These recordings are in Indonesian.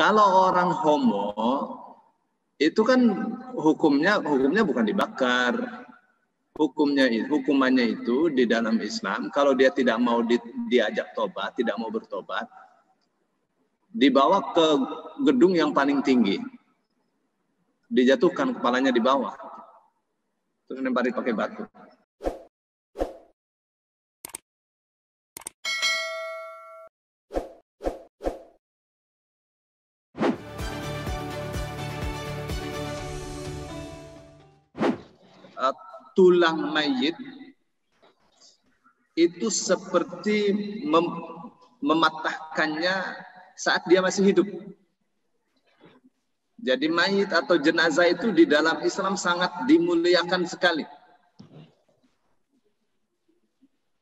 Kalau orang homo itu kan hukumnya bukan dibakar. Hukumannya itu di dalam Islam, kalau dia tidak mau diajak tobat, tidak mau bertobat, dibawa ke gedung yang paling tinggi, dijatuhkan kepalanya di bawah, terus dilempari pakai batu. Tulang mayit itu seperti mematahkannya saat dia masih hidup. Jadi mayit atau jenazah itu di dalam Islam sangat dimuliakan sekali.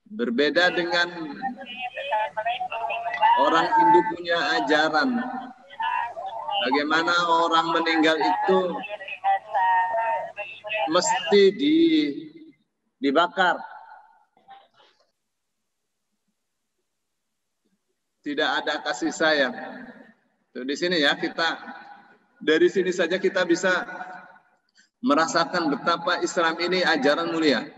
Berbeda dengan orang Hindu punya ajaran. Bagaimana orang meninggal itu mesti dibakar. Tidak ada kasih sayang. Tuh, di sini ya, dari sini saja kita bisa merasakan betapa Islam ini ajaran mulia.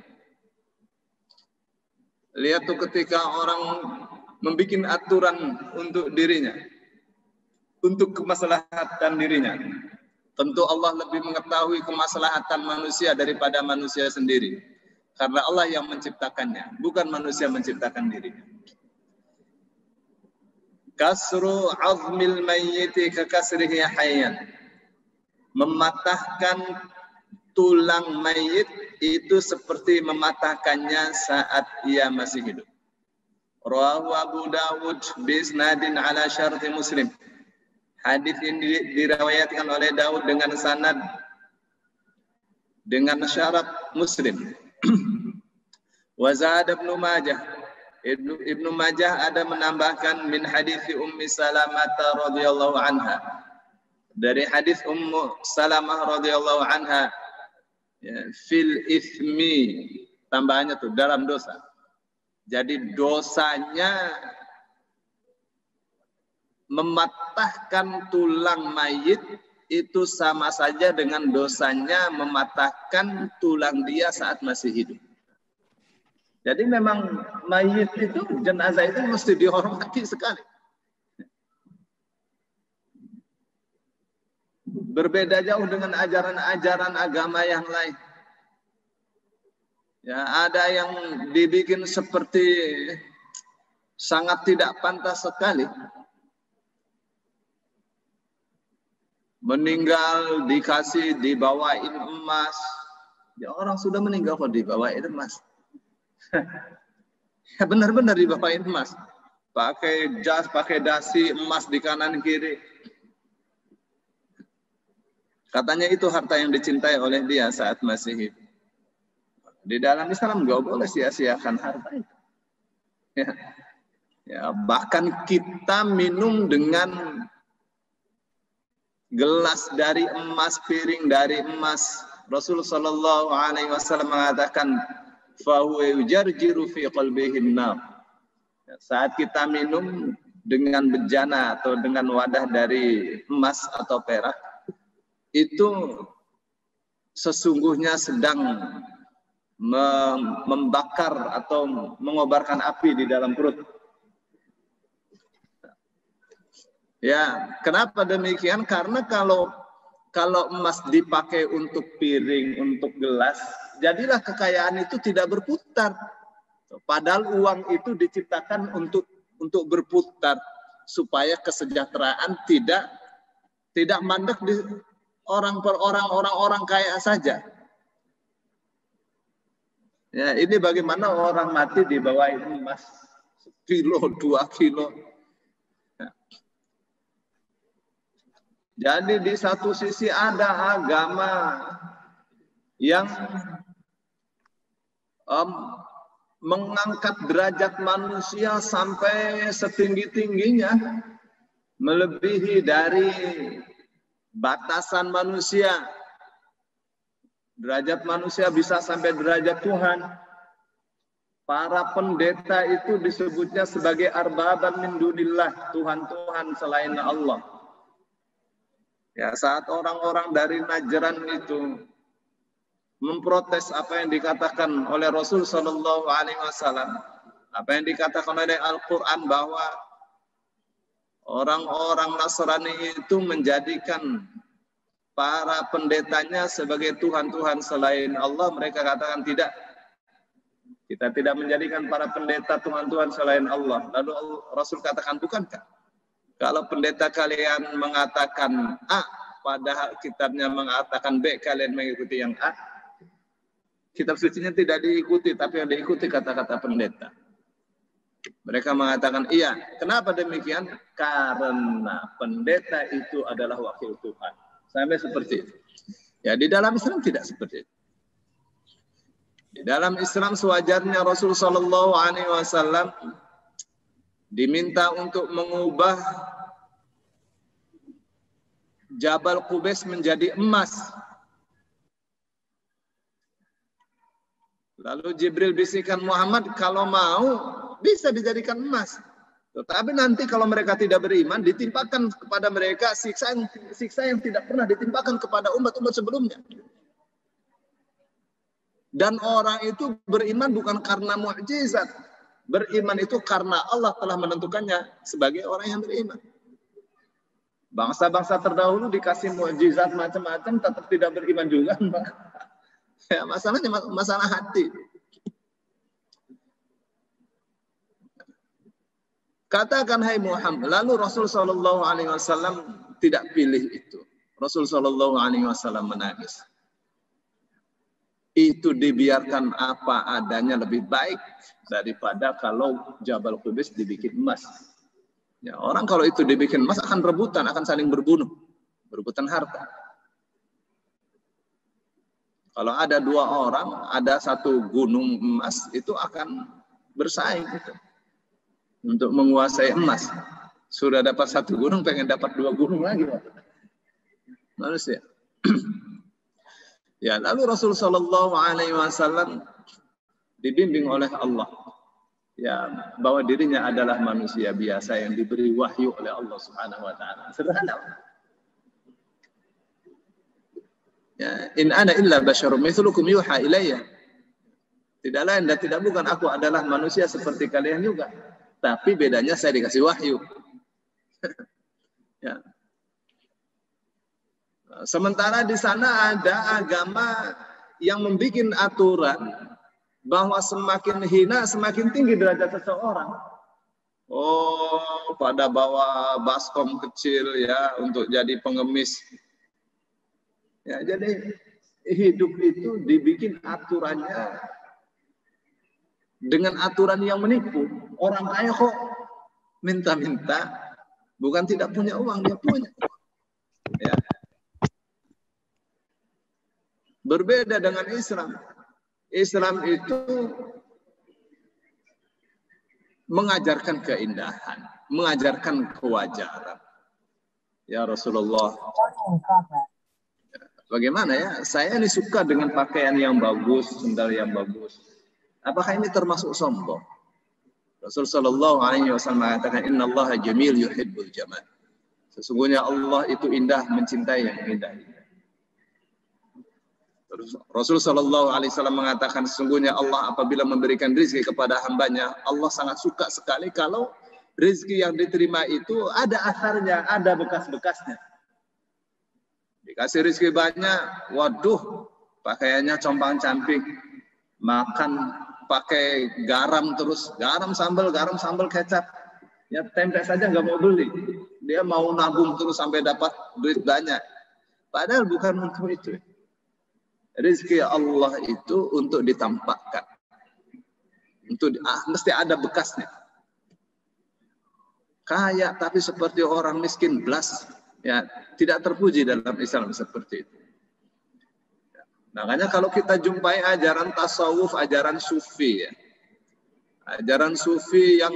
Lihat tuh ketika orang membuat aturan untuk dirinya, untuk kemaslahatan dirinya. Tentu Allah lebih mengetahui kemaslahatan manusia daripada manusia sendiri. Karena Allah yang menciptakannya, bukan manusia menciptakan dirinya. Kasru azmil mayyiti kakasrihi hayyan. Mematahkan tulang mayit itu seperti mematahkannya saat ia masih hidup. Rawahu Abu Dawud bisnadin ala syarti Muslim. Hadis ini diriwayatkan oleh Daud dengan sanad dengan syarat Muslim. Wa zada Ibnu Majah. Ibnu Majah ada menambahkan min hadis Ummi Salamah radhiyallahu anha. Dari hadis Ummu Salamah radhiyallahu anha, ya, fil ithmi, tambahannya tuh dalam dosa. Jadi dosanya mematahkan tulang mayit itu sama saja dengan dosanya mematahkan tulang dia saat masih hidup. Jadi memang mayit itu, jenazah itu mesti dihormati sekali. Berbeda jauh dengan ajaran-ajaran agama yang lain. Ya, ada yang dibikin seperti sangat tidak pantas sekali. Meninggal dibawain emas. Ya, orang sudah meninggal kok dibawain emas. Ya, benar-benar dibawain emas. Pakai jas, pakai dasi emas di kanan kiri. Katanya itu harta yang dicintai oleh dia saat masih hidup. Di dalam Islam nggak boleh sia-siakan harta itu. Ya, bahkan kita minum dengan gelas dari emas, piring dari emas. Rasulullah Shallallahu Alaihi Wasallam mengatakan, "Fahuwa yujarjiru fi qalbihi an-nar." Saat kita minum dengan bejana atau dengan wadah dari emas atau perak, itu sesungguhnya sedang membakar atau mengobarkan api di dalam perut. Ya, kenapa demikian? Karena kalau emas dipakai untuk piring, untuk gelas, jadilah kekayaan itu tidak berputar. Padahal uang itu diciptakan untuk berputar supaya kesejahteraan tidak mandek di orang kaya saja. Ya, ini bagaimana orang mati dibawain emas 1 kilo, 2 kilo. Jadi di satu sisi ada agama yang mengangkat derajat manusia sampai setinggi-tingginya, melebihi dari batasan manusia. Derajat manusia bisa sampai derajat Tuhan. Para pendeta itu disebutnya sebagai arbaban min dunillah, Tuhan-Tuhan selain Allah. Ya, saat orang-orang dari Najran itu memprotes apa yang dikatakan oleh Rasul Shallallahu Alaihi Wasallam, apa yang dikatakan oleh Al-Quran bahwa orang-orang Nasrani itu menjadikan para pendetanya sebagai Tuhan-Tuhan selain Allah. Mereka katakan tidak, kita tidak menjadikan para pendeta Tuhan-Tuhan selain Allah. Lalu Rasul katakan, bukankah kalau pendeta kalian mengatakan A, padahal kitabnya mengatakan B, kalian mengikuti yang A? Kitab sucinya tidak diikuti, tapi yang diikuti kata-kata pendeta. Mereka mengatakan iya. Kenapa demikian? Karena pendeta itu adalah wakil Tuhan. Sampai seperti itu. Ya, di dalam Islam tidak seperti itu. Di dalam Islam sewajarnya Rasul Shallallahu Alaihi Wasallam diminta untuk mengubah Jabal Qubais menjadi emas. Lalu Jibril bisikan, Muhammad kalau mau bisa dijadikan emas. Tetapi nanti kalau mereka tidak beriman, ditimpakan kepada mereka siksa yang tidak pernah ditimpakan kepada umat-umat sebelumnya. Dan orang itu beriman bukan karena mukjizat. Beriman itu karena Allah telah menentukannya sebagai orang yang beriman. Bangsa-bangsa terdahulu dikasih mukjizat macam-macam, tetap tidak beriman juga. Ya, masalahnya masalah hati. Katakan hai Muhammad. Lalu Rasul Shallallahu Alaihi Wasallam tidak pilih itu. Rasul Shallallahu Alaihi Wasallam menangis. Itu dibiarkan apa adanya lebih baik daripada kalau Jabal Qubais dibikin emas. Ya, orang kalau itu dibikin emas akan rebutan, akan saling berbunuh, berebutan harta. Kalau ada dua orang, ada satu gunung emas, itu akan bersaing itu untuk menguasai emas. Sudah dapat satu gunung, pengen dapat dua gunung lagi. Manusia. Ya, lalu Rasul Shallallahu Alaihi Wasallam dibimbing oleh Allah, ya, bahwa dirinya adalah manusia biasa yang diberi wahyu oleh Allah Subhanahu Wa Taala. Sederhana. Ya, in ana illa basyarum mithlukum yuha ilayya. Tidak lain dan tidak bukan, aku adalah manusia seperti kalian juga. Tapi bedanya saya dikasih wahyu. Ya. Sementara di sana ada agama yang membuat aturan bahwa semakin hina semakin tinggi derajat seseorang. Oh, pada bawa baskom kecil ya untuk jadi pengemis. Ya, jadi hidup itu dibikin aturannya dengan aturan yang menipu. Orang kaya kok minta-minta, bukan tidak punya uang, dia punya. Ya. Berbeda dengan Islam. Islam itu mengajarkan keindahan, mengajarkan kewajaran. Ya Rasulullah, bagaimana ya? Saya ini suka dengan pakaian yang bagus, sandal yang bagus. Apakah ini termasuk sombong? Rasul Shallallahu Alaihi Wasallam mengatakan, Inna Allah jamil yuhibbul jamal. Sesungguhnya Allah itu indah, mencintai yang indah. Rasul Shallallahu Alaihi Wasallam mengatakan, sesungguhnya Allah apabila memberikan rezeki kepada hambanya, Allah sangat suka sekali kalau rezeki yang diterima itu ada asarnya, ada bekas-bekasnya. Dikasih rezeki banyak, waduh, pakaiannya compang-camping, makan pakai garam terus, garam sambal kecap, ya tempe saja nggak mau beli, dia mau nabung terus sampai dapat duit banyak. Padahal bukan untuk itu. Rezeki Allah itu untuk ditampakkan, untuk mesti ada bekasnya. Kaya tapi seperti orang miskin belas, ya tidak terpuji dalam Islam seperti itu. Makanya kalau kita jumpai ajaran tasawuf, ajaran sufi, ya, ajaran sufi yang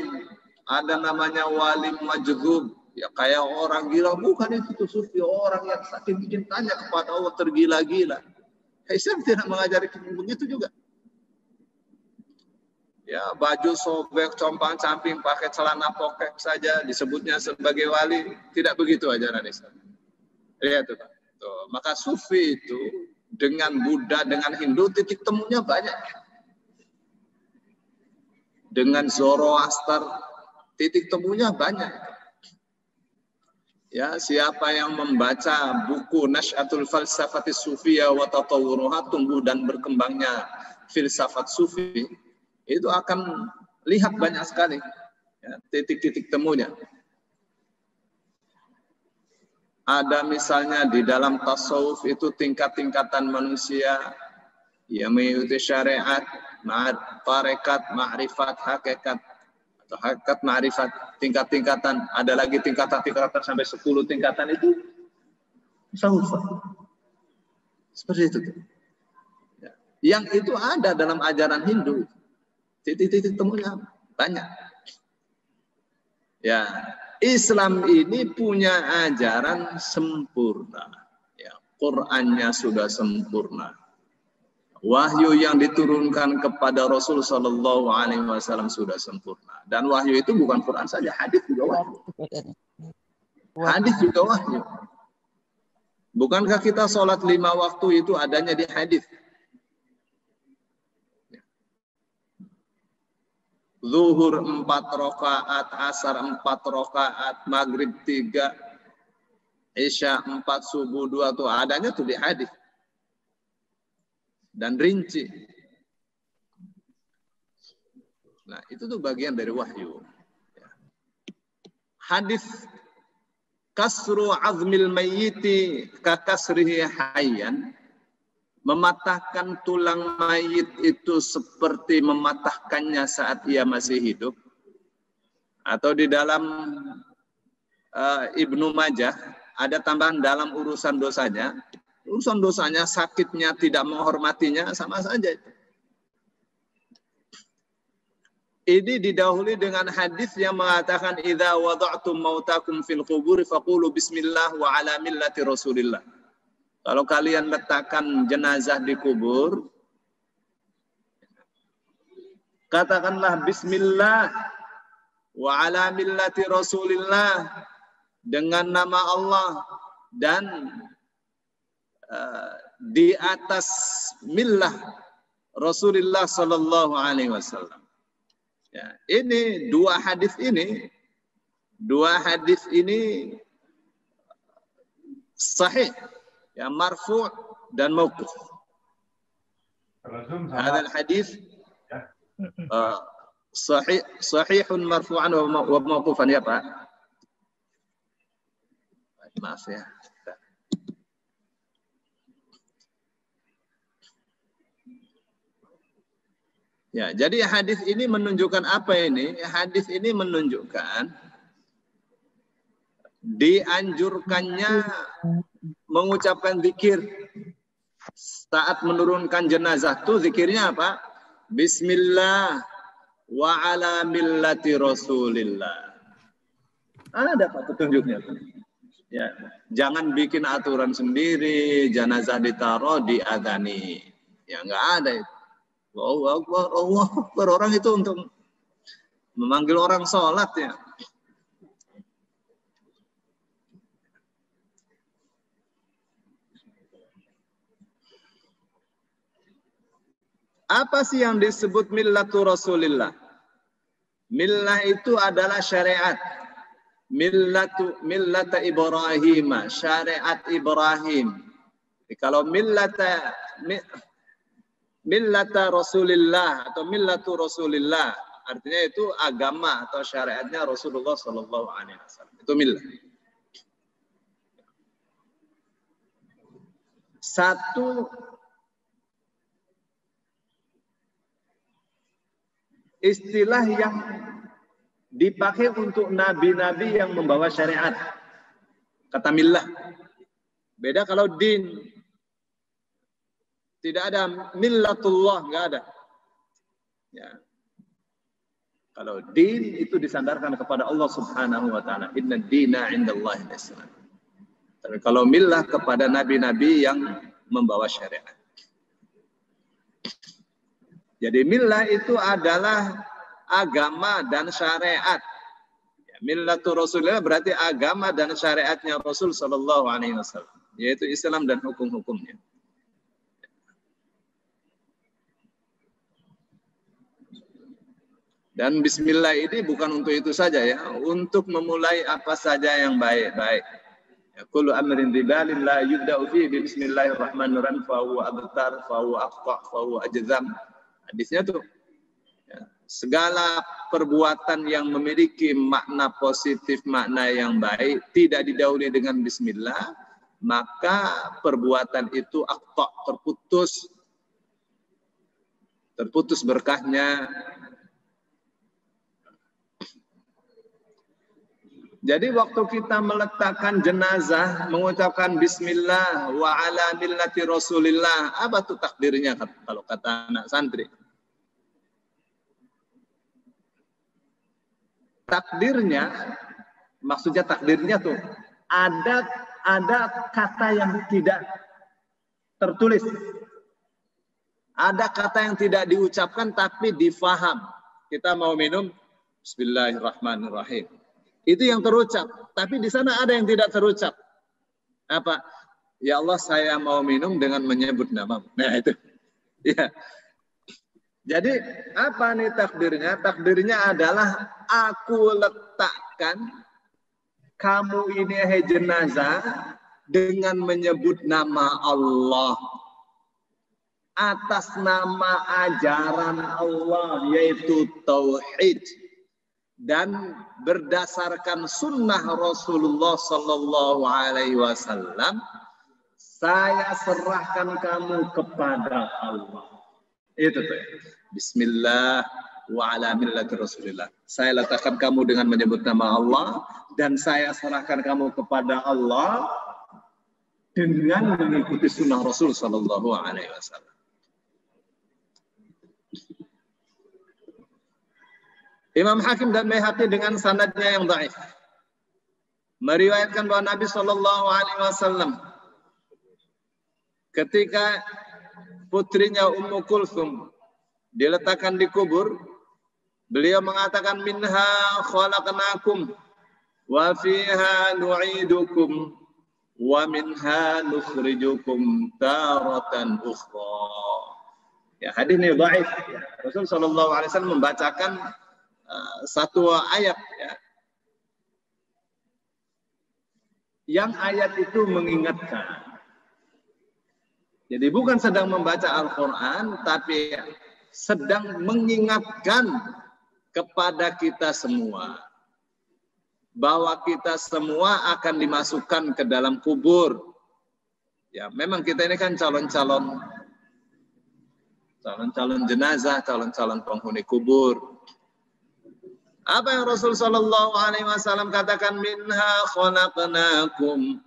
ada namanya wali majdzub, ya kayak orang gila, bukan itu tuh sufi, orang yang saking bikin tanya kepada Allah tergila-gila. Islam tidak mengajari begitu juga. Ya, baju sobek, compang-camping, pakai celana pokek saja disebutnya sebagai wali, tidak begitu ajaran Islam. Lihat tuh, Pak. Tuh, maka Sufi itu dengan Buddha, dengan Hindu titik temunya banyak. Dengan Zoroaster titik temunya banyak. Ya, siapa yang membaca buku Nash'atul Falsafatis Sufiyah wa Tatawwuruha, tumbuh dan berkembangnya filsafat Sufi, itu akan lihat banyak sekali ya, titik-titik temunya. Ada misalnya di dalam tasawuf itu tingkat-tingkatan manusia yang mengikuti syariat, tarekat, ma'rifat, hakikat, atau hakikat, ma'rifat, tingkat-tingkatan. Ada lagi tingkatan-tingkatan sampai 10 tingkatan itu tasawuf. Seperti itu. Yang itu ada dalam ajaran Hindu. Titik-titik temunya banyak. Ya, Islam ini punya ajaran sempurna. Ya, Qur'annya sudah sempurna. Wahyu yang diturunkan kepada Rasul Shallallahu Alaihi Wasallam sudah sempurna. Dan wahyu itu bukan Quran saja, hadis juga wahyu. Hadis juga wahyu. Bukankah kita sholat 5 waktu itu adanya di hadis? Zuhur 4 rakaat, asar 4 rakaat, maghrib 3, isya 4, subuh 2 tuh adanya tuh di hadis. Dan rinci. Nah, itu tuh bagian dari wahyu. Hadis kasru azmil mayyiti ka kasrihi hayyan, mematahkan tulang mayit itu seperti mematahkannya saat ia masih hidup. Atau di dalam Ibnu Majah ada tambahan dalam urusan dosanya. Urusan dosanya, sakitnya, tidak menghormatinya, sama saja. Ini didahului dengan hadis yang mengatakan idza wada'tum mautakum fil qubur faqulu bismillah wa ala millati Rasulillah. Kalau kalian letakkan jenazah di kubur, katakanlah bismillah wa ala millati Rasulillah, dengan nama Allah dan di atas millah Rasulullah Sallallahu Alaihi Wasallam. Ya, ini dua hadis ini sahih, ya, marfu' dan mauquf. Hadal hadis sahihun marfu'an wa mauqufan, ya Pak. Maaf ya. Ya, jadi hadis ini menunjukkan apa ini? Hadis ini menunjukkan dianjurkannya mengucapkan zikir saat menurunkan jenazah. Tuh zikirnya apa? Bismillah wa ala millati Rasulillah. Ada Pak petunjuknya. Ya, jangan bikin aturan sendiri, jenazah ditaruh diadzani. Ya, enggak ada itu. Allah Akbar, Allah Akbar. Orang itu untuk memanggil orang sholat, ya. Apa sih yang disebut millatu Rasulillah? Millah itu adalah syariat. Millata Ibrahim, syariat Ibrahim. Kalau millata Rasulillah atau millatu Rasulillah, artinya itu agama atau syariatnya Rasulullah Sallallahu Alaihi Wasallam. Itu millah. Satu istilah yang dipakai untuk nabi-nabi yang membawa syariat, kata millah. Beda kalau din. Tidak ada millatullah, enggak ada. Ya. Kalau din itu disandarkan kepada Allah Subhanahu wa taala. Inna dina 'indallahi al-Islam. Tapi kalau millah kepada nabi-nabi yang membawa syariat. Jadi millah itu adalah agama dan syariat Millatur Rasulillah berarti agama dan syariatnya Rasul sallallahu alaihi wasallam, yaitu Islam dan hukum-hukumnya. Dan bismillah ini bukan untuk itu saja ya, untuk memulai apa saja yang baik-baik. Ya, kullu amrin dibalin la yubda'u fihi bi bismillahirrahmanirrahim fa huwa abtar fa huwa aqta fa huwa ajzam. Hadisnya tuh ya, segala perbuatan yang memiliki makna positif, makna yang baik tidak didahului dengan bismillah, maka perbuatan itu aqta, terputus berkahnya. Jadi waktu kita meletakkan jenazah, mengucapkan bismillah wa ala millati Rasulillah, apa tuh takdirnya kalau kata anak santri? Takdirnya, maksudnya takdirnya tuh ada kata yang tidak tertulis. Ada kata yang tidak diucapkan tapi difaham. Kita mau minum, bismillahirrahmanirrahim. Itu yang terucap, tapi di sana ada yang tidak terucap. Apa? Ya Allah, saya mau minum dengan menyebut namamu. Nah itu. Ya. Jadi apa nih takdirnya? Takdirnya adalah aku letakkan kamu ini hai jenazah dengan menyebut nama Allah. Atas nama ajaran Allah, yaitu tauhid. Dan berdasarkan sunnah Rasulullah Sallallahu Alaihi Wasallam, saya serahkan kamu kepada Allah. Itu tuh. Bismillah wa ala millati Rasulillah. Saya letakkan kamu dengan menyebut nama Allah dan saya serahkan kamu kepada Allah dengan mengikuti sunnah Rasul Sallallahu Alaihi Wasallam. Imam Hakim dan Baihaqi dengan sanadnya yang dhaif meriwayatkan bahwa Nabi Shallallahu Alaihi Wasallam ketika putrinya Ummu Kulsum diletakkan di kubur, beliau mengatakan minha khalaqnakum wa fiha nu'idukum wa minha nukhrijukum taratan ukhra. Ya, hadis ini dhaif. Ya. Rasul Shallallahu Alaihi Wasallam membacakan satu ayat ya. Yang ayat itu mengingatkan. Jadi bukan sedang membaca Al-Quran, tapi sedang mengingatkan kepada kita semua bahwa kita semua akan dimasukkan ke dalam kubur. Ya, memang kita ini kan calon-calon jenazah, calon-calon penghuni kubur. Apa yang Rasul Sallallahu Alaihi Wasallam katakan, minha khalaqnakum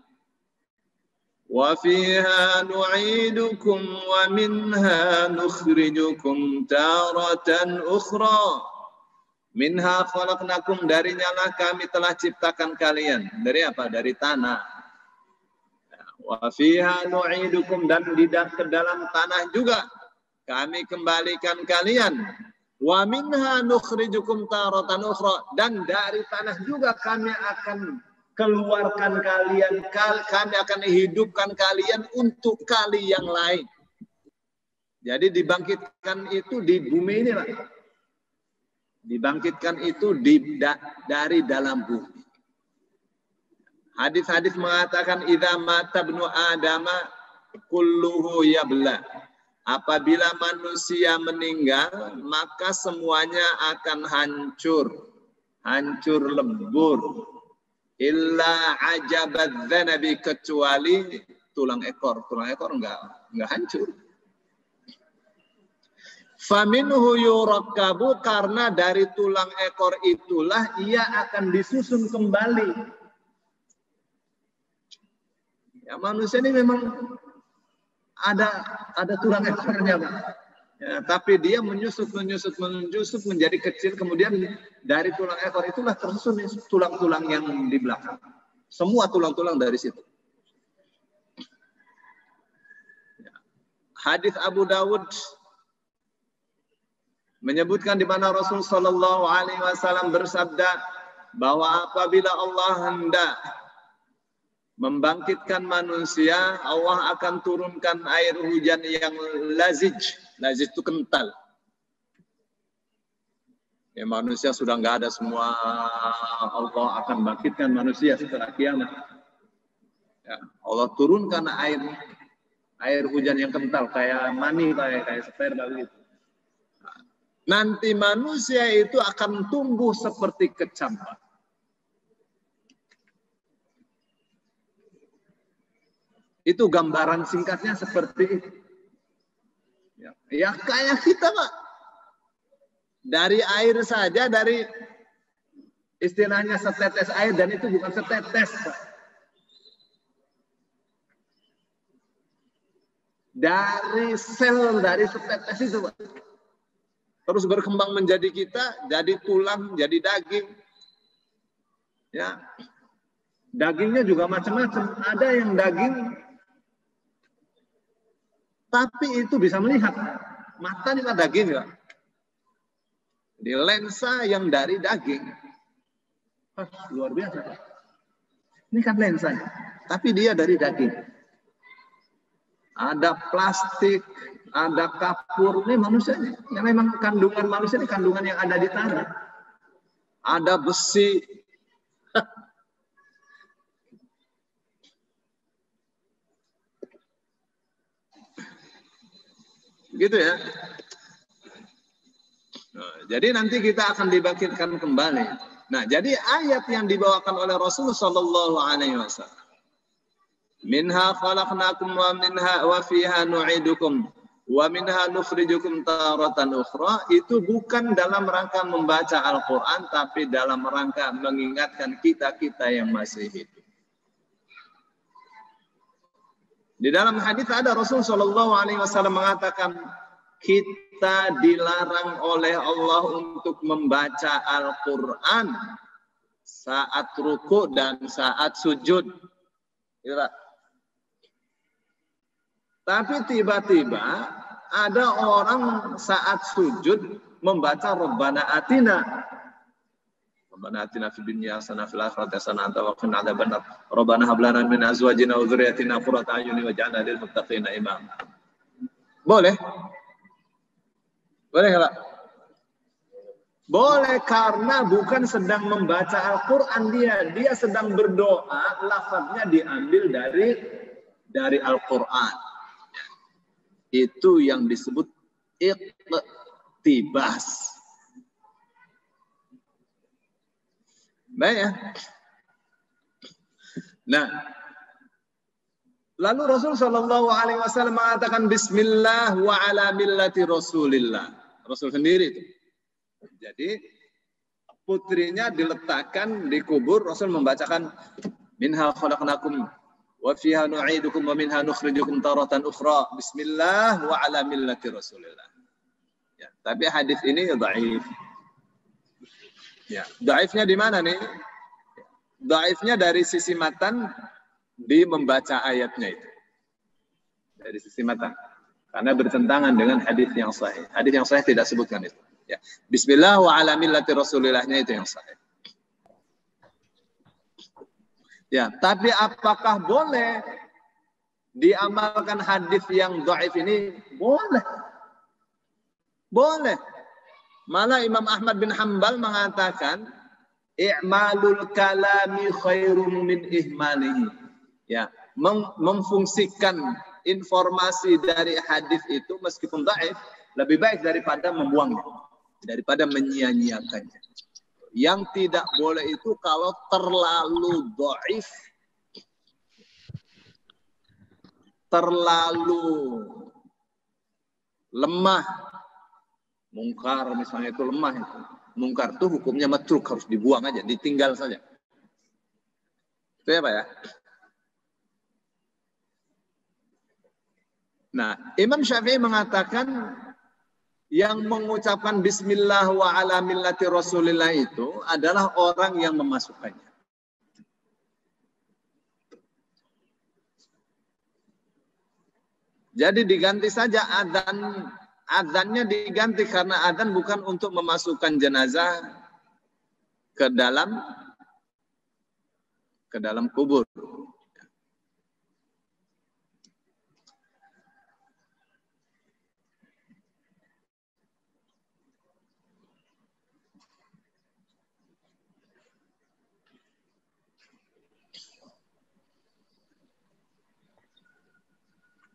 wa fiha nu'idukum wa minha nukhrijukum taratan ukhra. Minha khalaqnakum, darinya lah kami telah ciptakan kalian. Dari apa? Dari tanah. Wa fiha nu'idukum, dan ke dalam tanah juga kami kembalikan kalian. Wa minha nukhrijukum taratan ukhra, dan dari tanah juga kami akan keluarkan kalian, kami akan hidupkan kalian untuk kali yang lain. Jadi dibangkitkan itu di bumi ini, Pak. Dibangkitkan itu dari dalam bumi. Hadis-hadis mengatakan idza mata ibnu adama kulluhu yabla. Apabila manusia meninggal, maka semuanya akan hancur lebur. Illa ajabat dzanabi, kecuali tulang ekor. Tulang ekor enggak hancur. Faminhu yurakkabu, karena dari tulang ekor itulah ia akan disusun kembali. Ya, manusia ini memang ada tulang ekornya, Pak. Ya, tapi dia menyusut menjadi kecil, kemudian dari tulang ekor itulah tersusun tulang-tulang yang di belakang. Semua tulang-tulang dari situ. Ya. Hadis Abu Dawud menyebutkan di mana Rasul Shallallahu Alaihi Wasallam bersabda, bahwa apabila Allah hendak membangkitkan manusia, Allah akan turunkan air hujan yang lazij. Lazij itu kental. Ya, manusia sudah nggak ada semua, Allah akan bangkitkan manusia setelah kiamat. Ya, Allah turunkan air hujan yang kental kayak mani, kayak sperma gitu. Nanti manusia itu akan tumbuh seperti kecambah. Itu gambaran singkatnya seperti itu. Ya kayak kita, Pak. Dari air saja, dari istilahnya setetes air, dan itu bukan setetes, Pak. Dari sel, dari setetes itu, Pak. Terus berkembang menjadi kita, jadi tulang, jadi daging. Ya. Dagingnya juga macam-macam. Ada yang daging tapi itu bisa melihat. Mata juga daging, Pak. Di lensa yang dari daging. Luar biasa, Pak. Ini kan lensanya. Tapi dia dari daging. Ada plastik, ada kapur. Ini manusia ini. Ya, memang kandungan manusia ini kandungan yang ada di tanah. Ada besi. Gitu ya. Nah, jadi nanti kita akan dibangkitkan kembali. Nah, jadi ayat yang dibawakan oleh Rasulullah Shallallahu Alaihi Wasallam, minha khalaqnakum wa minha wa fiha nu'idukum wa minha nukhrijukum taratan ukhra, itu bukan dalam rangka membaca Al-Quran, tapi dalam rangka mengingatkan kita-kita yang masih hidup. Di dalam hadis ada Rasul Shallallahu Alaihi Wasallam mengatakan, kita dilarang oleh Allah untuk membaca Al-Quran saat ruku dan saat sujud. Ya. Tapi tiba-tiba ada orang saat sujud membaca Rabbana Atina. Rabbana atina fid dunya hasanah fil akhirati hasanah wa qina adzabannar. Rabbana hab lana min azwajina wa dzurriyyatina qurrata a'yunin waj'alna lil muttaqina imama. Boleh? Boleh enggak? Boleh, karena bukan sedang membaca Al-Qur'an dia sedang berdoa, lafaznya diambil dari Al-Qur'an. Itu yang disebut iqtibas. Baik ya. Nah, lalu Rasul Shallallahu Alaihi Wasallam mengatakan Bismillah wa ala millati Rasulillah. Rasul sendiri itu. Jadi putrinya diletakkan di kubur, Rasul membacakan minha khalaqnakum wa fiha nu'idukum wa minha nukhrijukum taratan ukhra. Bismillah wa ala millati Rasulillah. Ya, tapi hadis ini dhaif. Ya, dhaifnya di mana nih? Dhaifnya dari sisi matan di membaca ayatnya itu. Dari sisi matan. Karena bertentangan dengan hadis yang sahih. Hadis yang sahih tidak sebutkan itu. Ya. Bismillah wa ala millati Rasulillahnya itu yang sahih. Ya, tapi apakah boleh diamalkan hadis yang dhaif ini? Boleh. Boleh. Malah Imam Ahmad bin Hanbal mengatakan i'malul kalami khairum min ihmalihi. Ya, memfungsikan informasi dari hadis itu meskipun dhaif lebih baik daripada membuangnya, daripada menyia-nyiakannya. Yang tidak boleh itu kalau terlalu dhaif, terlalu lemah. Mungkar misalnya itu lemah itu. Mungkar itu hukumnya matruk, harus dibuang aja, ditinggal saja. Itu ya Pak ya. Nah, Imam Syafi'i mengatakan yang mengucapkan Bismillah wa ala millati Rasulillah itu adalah orang yang memasukkannya. Jadi diganti saja adzannya diganti, karena adzan bukan untuk memasukkan jenazah, ke dalam kubur.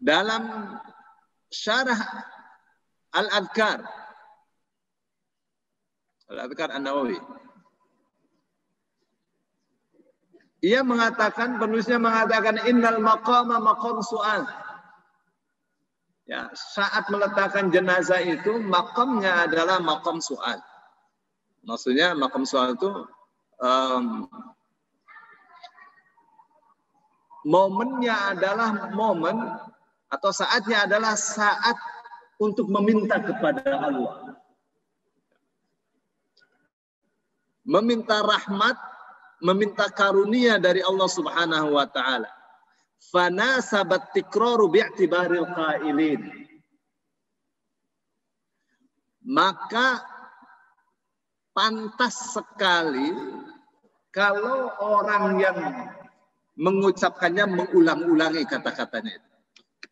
Dalam syarah Al-Adhkar An-Nawawi, penulisnya mengatakan innal maqama maqam su'al. Ya, saat meletakkan jenazah itu makamnya adalah maqam su'al. Maksudnya maqam su'al itu momennya adalah momen atau saatnya adalah saat untuk meminta kepada Allah. Meminta rahmat, meminta karunia dari Allah Subhanahu wa taala. Fanasabat tikraru bi'tibaril qailin. Maka pantas sekali kalau orang yang mengucapkannya mengulang-ulangi kata-katanya itu.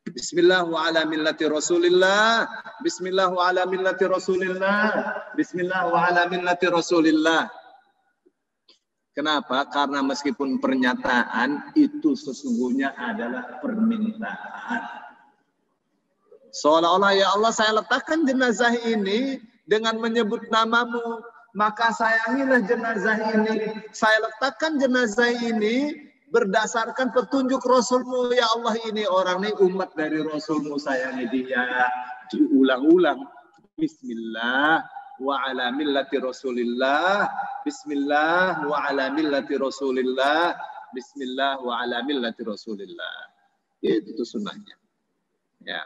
Bismillah wa ala millati Rasulillah. Bismillah wa ala millati Rasulillah. Bismillah wa ala millati Rasulillah. Kenapa? Karena meskipun pernyataan itu sesungguhnya adalah permintaan. Seolah-olah ya Allah saya letakkan jenazah ini dengan menyebut namamu. Maka sayangilah jenazah ini. Saya letakkan jenazah ini berdasarkan petunjuk Rasulmu. Ya Allah, ini orang ini umat dari Rasulmu, sayangi dia. Diulang-ulang. Bismillah wa ala millati Rasulillah. Bismillah wa ala millati Rasulillah. Bismillah wa ala millati Rasulillah. Itu sunnahnya. Ya.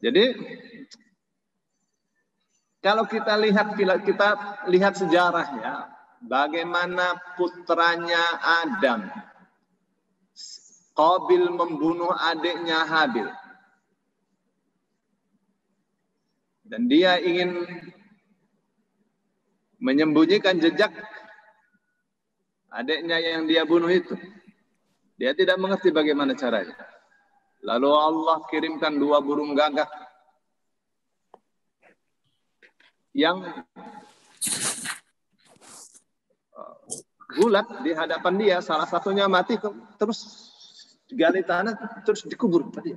Jadi kalau kita lihat sejarah ya, bagaimana putranya Adam, Qabil membunuh adiknya Habil, dan dia ingin menyembunyikan jejak adiknya yang dia bunuh itu. Dia tidak mengerti bagaimana caranya. Lalu Allah kirimkan 2 burung gagak yang gulat di hadapan dia. Salah satunya mati, terus digali tanah, terus dikubur tadi.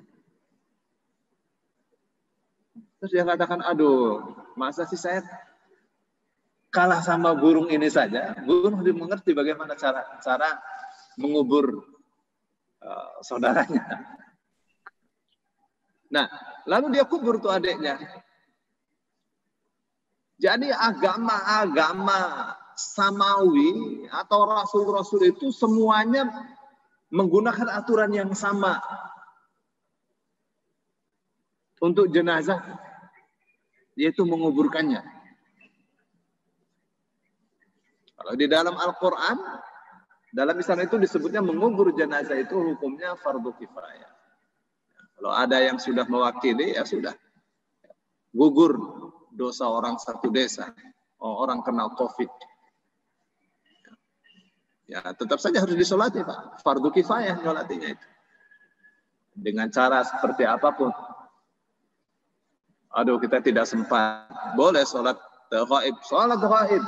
Terus dia katakan, aduh, masa sih saya kalah sama burung ini saja? Burung dia mengerti bagaimana cara mengubur saudaranya. Nah, lalu dia kubur tuh adiknya. Jadi agama-agama samawi atau rasul-rasul itu semuanya menggunakan aturan yang sama untuk jenazah, yaitu menguburkannya. Kalau di dalam Al-Quran, dalam Islam itu disebutnya mengubur jenazah itu hukumnya fardu kifayah. Kalau ada yang sudah mewakili, ya sudah. Gugur dosa orang satu desa. Orang kena COVID. Ya, tetap saja harus disolati, Pak. Fardu kifayah nyolatinya itu. Dengan cara seperti apapun. Aduh, kita tidak sempat. Boleh sholat ghaib. Sholat ghaib.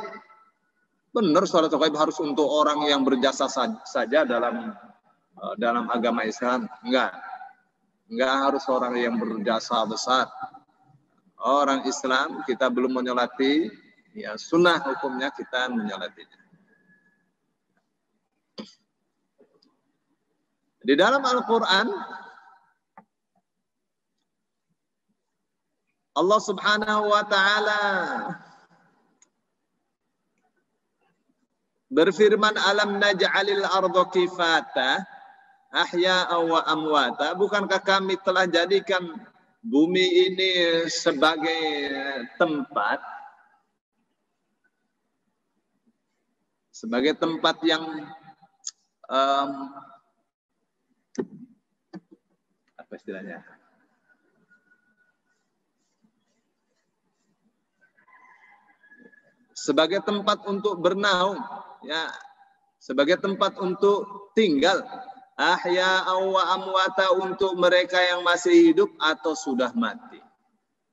Benar, sholat ghaib harus untuk orang yang berjasa saja dalam agama Islam. Enggak harus orang yang berjasa besar. Orang Islam kita belum menyolati, ya sunnah hukumnya kita menyolatinya. Di dalam Al-Quran, Allah Subhanahu wa ta'ala berfirman, alam naj'alil arda kifata ahya'a wa amwata. Bukankah kami telah jadikan bumi ini sebagai tempat sebagai tempat yang apa istilahnya? Sebagai tempat untuk bernaung, ya, sebagai tempat untuk tinggal, ahya'aw wa amwata, untuk mereka yang masih hidup atau sudah mati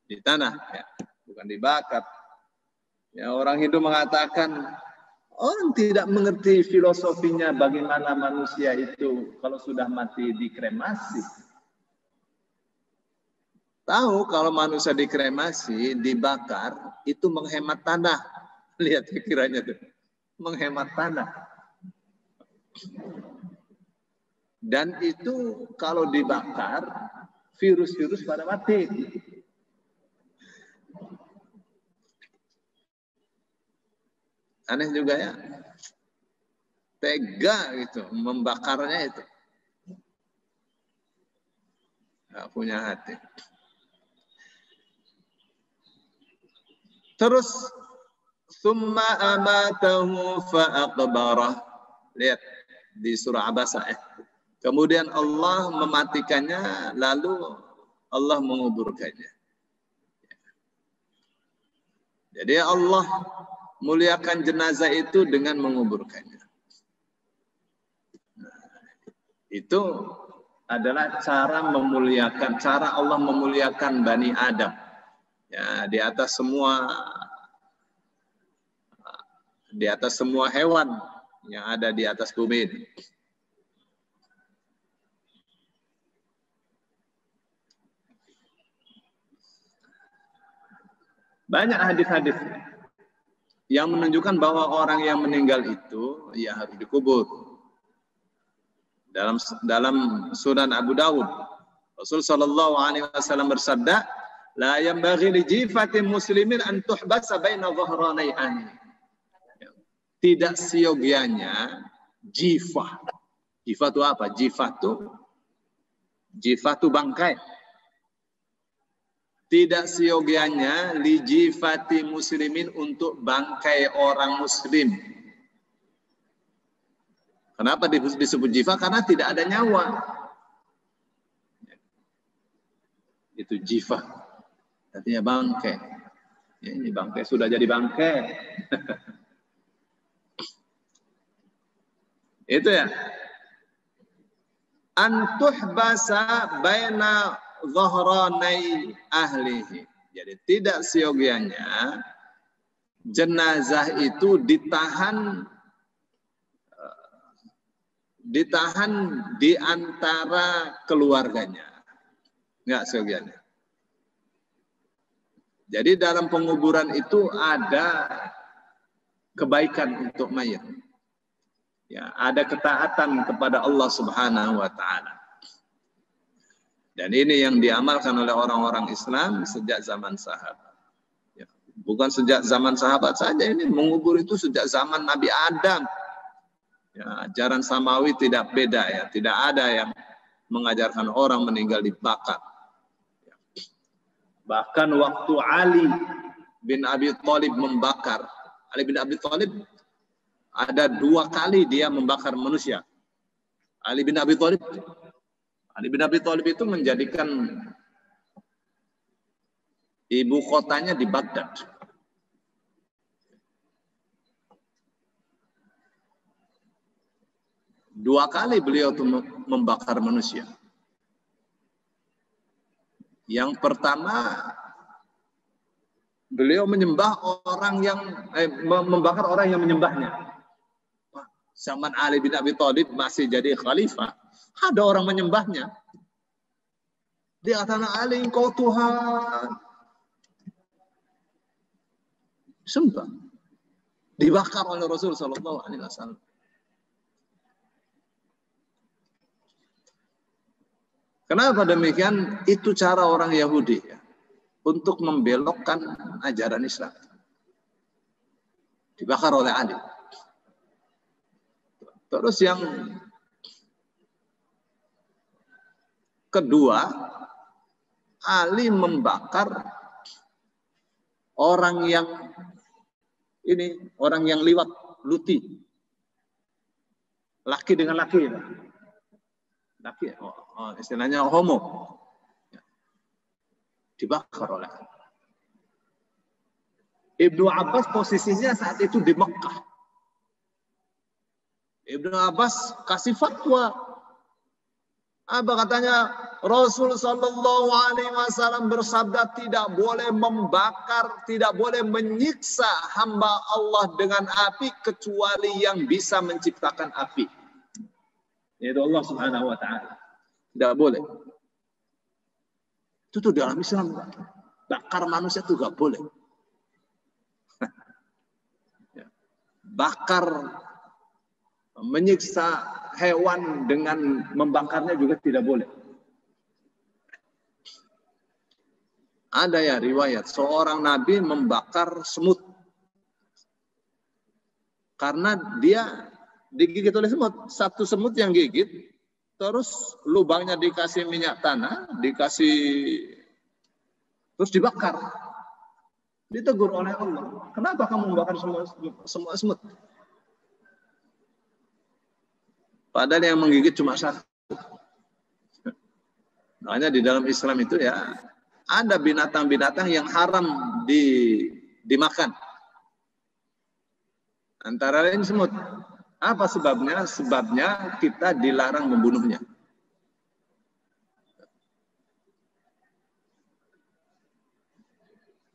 di tanah, ya, bukan dibakar. Ya, orang Hindu mengatakan orang tidak mengerti filosofinya bagaimana manusia itu kalau sudah mati dikremasi. Tahu kalau manusia dikremasi, dibakar, itu menghemat tanah. Lihat pikirannya tuh, menghemat tanah. Dan itu kalau dibakar, virus-virus pada mati. Aneh juga ya, tega gitu membakarnya itu, nggak punya hati. Terus summa amatahu fa'aqbarah. Lihat di surah Abasa, kemudian Allah mematikannya, lalu Allah menguburkannya. Jadi Allah muliakan jenazah itu dengan menguburkannya. Nah, itu adalah cara memuliakan, cara Allah memuliakan Bani Adam. Ya, di atas semua hewan yang ada di atas bumi ini. Banyak hadis-hadis yang menunjukkan bahwa orang yang meninggal itu ya harus dikubur. Dalam Sunan Abu Dawud, Rasul sallallahu alaihi wasallam bersabda, la yanbaghi li jifatin muslimin an tuhbasa baina dhahranai ahli. Tidak siogianya jifah. Jifah itu apa? Jifah itu bangkai. Tidak siogianya li jifati muslimin, untuk bangkai orang muslim. Kenapa disebut jifah? Karena tidak ada nyawa. Itu jifah. Artinya bangkai. Ya, ini bangkai sudah jadi bangkai. Itu ya. Antuh basa baina dhahranai ahlihi. Jadi tidak siogianya jenazah itu ditahan di antara keluarganya. Enggak siogianya. Jadi dalam penguburan itu ada kebaikan untuk mayit. Ya, ada ketaatan kepada Allah Subhanahu wa taala. Dan ini yang diamalkan oleh orang-orang Islam sejak zaman sahabat. Ya, bukan sejak zaman sahabat saja, ini mengubur itu sejak zaman Nabi Adam. Ya, ajaran samawi tidak beda ya, tidak ada yang mengajarkan orang meninggal dibakar. Ya. Bahkan waktu Ali bin Abi Thalib membakar, Ali bin Abi Thalib ada 2 kali dia membakar manusia. Ali bin Abi Thalib itu menjadikan ibu kotanya di Baghdad. Dua kali beliau itu membakar manusia. Yang pertama, beliau menyembah orang yang membakar orang yang menyembahnya. Zaman Ali bin Abi Thalib masih jadi khalifah, ada orang menyembahnya. Dia kata, Ali, engkau Tuhan. Sembah. Dibakar oleh Rasul sallallahu alaihi wasallam. Kenapa demikian? Itu cara orang Yahudi ya, untuk membelokkan ajaran Islam. Dibakar oleh Ali. Terus yang kedua, Ali membakar orang yang liwat, luti. laki dengan laki, laki, istilahnya homo, dibakar oleh Allah. Ibnu Abbas posisinya saat itu di Mekah. Ibnu Abbas kasih fatwa. Apa katanya? Rasul Shallallahu Alaihi Wasallam bersabda tidak boleh membakar, tidak boleh menyiksa hamba Allah dengan api kecuali yang bisa menciptakan api. Yaitu Allah Subhanahu Wa Taala. Tidak boleh. Itu tuh dalam Islam. Bakar manusia itu nggak boleh. Bakar, menyiksa hewan dengan membakarnya juga tidak boleh. Ada ya riwayat seorang nabi membakar semut karena dia digigit oleh semut. Satu semut yang gigit, terus lubangnya dikasih minyak tanah, terus dibakar. Ditegur oleh Allah, kenapa kamu membakar semua semut? Padahal yang menggigit cuma satu. Makanya di dalam Islam itu ya ada binatang-binatang yang haram dimakan. Antara lain semut. Apa sebabnya? Sebabnya kita dilarang membunuhnya.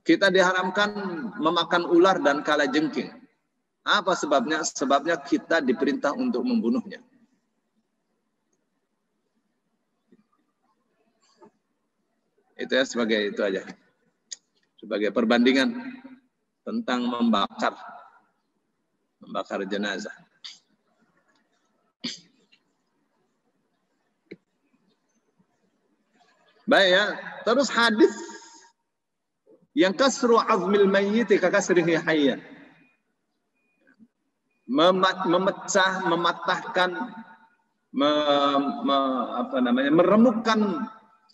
Kita diharamkan memakan ular dan kalajengking. Apa sebabnya? Sebabnya kita diperintah untuk membunuhnya. Itu ya sebagai itu aja. Sebagai perbandingan tentang membakar jenazah. Baik ya, terus hadis yang kasru azmil mayyit ka kasrihi hayyan. Memecah, mematahkan, meremukkan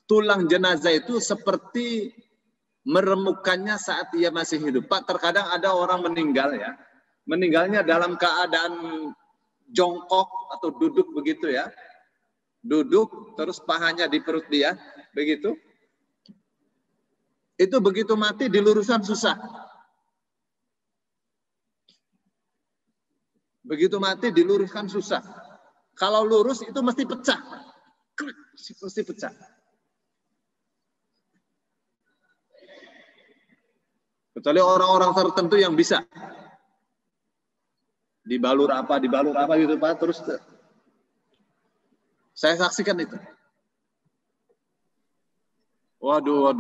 tulang jenazah itu seperti meremukkannya saat ia masih hidup. Pak, terkadang ada orang meninggal ya. Meninggalnya dalam keadaan jongkok atau duduk begitu ya. Duduk terus pahanya di perut dia, begitu. Itu begitu mati diluruskan susah. Begitu mati diluruskan susah. Kalau lurus itu mesti pecah. Mesti pecah. Kecuali orang-orang tertentu yang bisa. Dibalur apa gitu Pak. Terus saya saksikan itu. Waduh.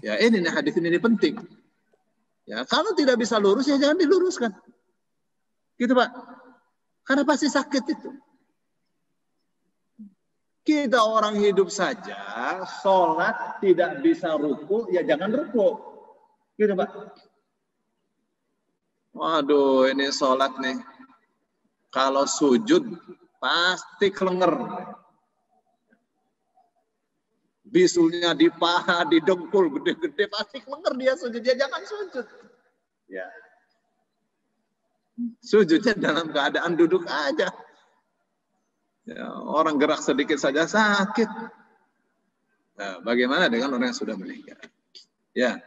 Ya ini hadis ini penting. Ya kalau tidak bisa lurus ya jangan diluruskan. Gitu Pak. Karena pasti sakit itu. Kita orang hidup saja, sholat tidak bisa ruku, ya jangan ruku. Gitu Pak. Waduh ini sholat nih. Kalau sujud pasti kelenger. Bisulnya di paha, di dengkul gede-gede pasti kelenger dia sujud. Ya jangan sujud. Ya. Sujudnya dalam keadaan duduk aja. Ya, orang gerak sedikit saja sakit. Nah, bagaimana dengan orang yang sudah meninggal? Ya.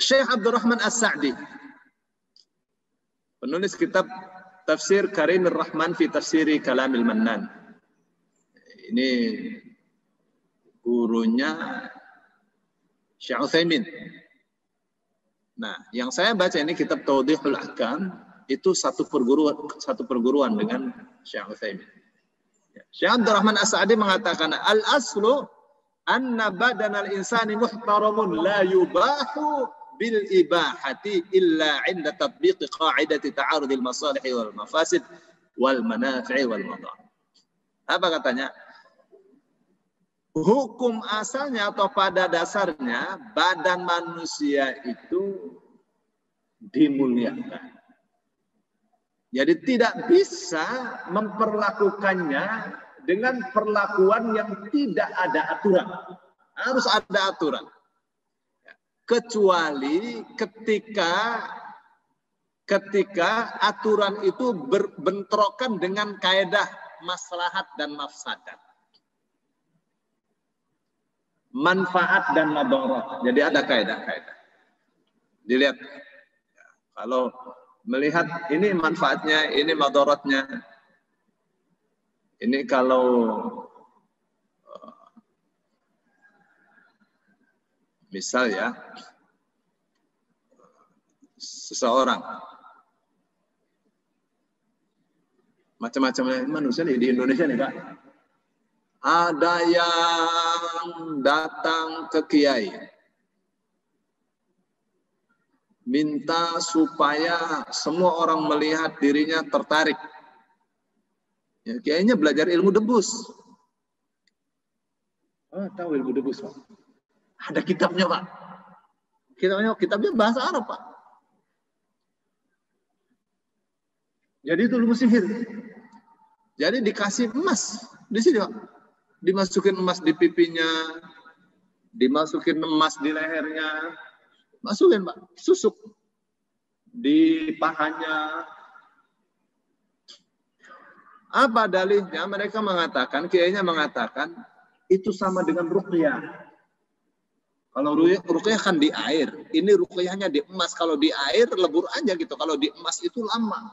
Syekh Abdurrahman As-Sa'di, penulis kitab Tafsir Karimir Rahman fi Tafsiri Kalamil Mannan. Ini gurunya Syekh Utsaimin. Nah, yang saya baca ini kitab Tawdihul Ahkam itu satu perguruan dengan Syekh Utsaimin. Syekh Abdurrahman As-Sa'di mengatakan al-aslu anna badanal insani muhtaramun la yubahu bil ibahati illa 'inda tatbiq qa'idati ta'arudil masalih wal mafasid wal manafi' wal madar. Apa katanya? Hukum asalnya atau pada dasarnya badan manusia itu dimuliakan. Jadi tidak bisa memperlakukannya dengan perlakuan yang tidak ada aturan. Harus ada aturan. kecuali ketika aturan itu berbentrokan dengan kaedah maslahat dan mafsadat. Manfaat dan madarat. Jadi ada kaedah-kaedah. Dilihat. Kalau melihat ini manfaatnya, ini madaratnya. Ini kalau misal ya, seseorang macam-macamnya manusia nih di Indonesia nih Pak. Ada yang datang ke kiai minta supaya semua orang melihat dirinya tertarik. Ya, kiainya belajar ilmu debus. Oh, tahu ilmu debus Pak? Ada kitabnya Pak. Kitabnya bahasa Arab Pak. Jadi itu ilmu sihir. Jadi dikasih emas di sini Pak. Dimasukin emas di pipinya, dimasukin emas di lehernya, masukin Pak, susuk di pahanya. Apa dalihnya? Mereka mengatakan, kiainya mengatakan itu sama dengan ruqyah. Kalau ruqyah kan di air, ini ruqyahnya di emas. Kalau di air lebur aja gitu. Kalau di emas itu lama.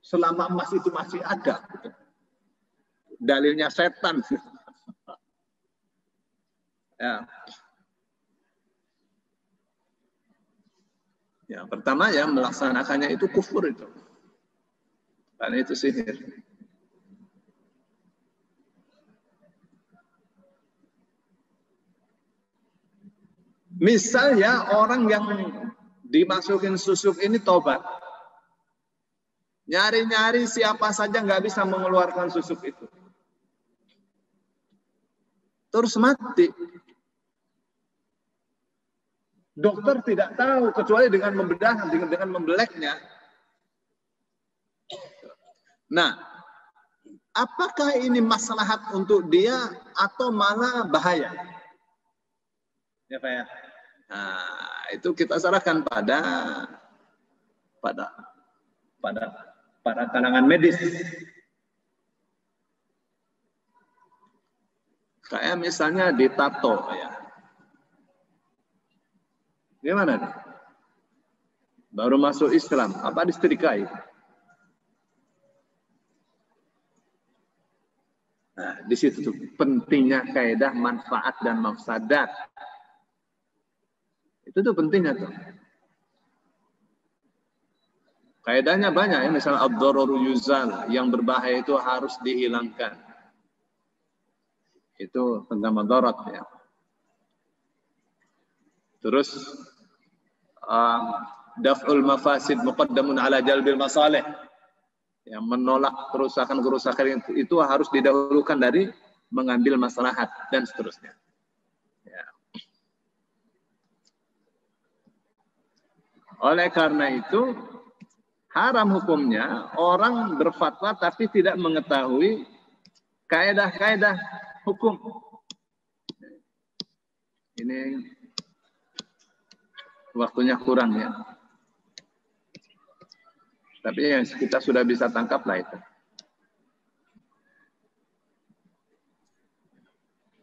Selama emas itu masih ada. Gitu. Dalilnya setan. Ya. Ya, pertama ya melaksanakannya itu kufur itu. Karena itu sihir. Misalnya orang yang dimasukin susuk ini tobat. Nyari-nyari siapa saja nggak bisa mengeluarkan susuk itu. Terus mati. Dokter tidak tahu kecuali dengan membedah, dengan membeleknya. Nah, apakah ini maslahat untuk dia atau malah bahaya? Ya Pak ya. Nah, itu kita serahkan pada kalangan medis. Kayak misalnya ditato ya. Gimana nih? Baru masuk Islam, apa disetrikai? Nah, di situ tuh pentingnya kaidah manfaat dan mafsadat. Itu tuh pentingnya tuh. Kaidahnya banyak ya, misalnya ad-dararu yuzal, yang berbahaya itu harus dihilangkan. Itu tentang madarat ya. Terus daf'ul mafasid muqaddamun ala jalbil masalih. Yang menolak kerusakan-kerusakan itu harus didahulukan dari mengambil maslahat dan seterusnya. Ya. Oleh karena itu haram hukumnya orang berfatwa tapi tidak mengetahui kaedah-kaedah hukum. Ini waktunya kurang ya. Tapi ya kita sudah bisa tangkap lah itu.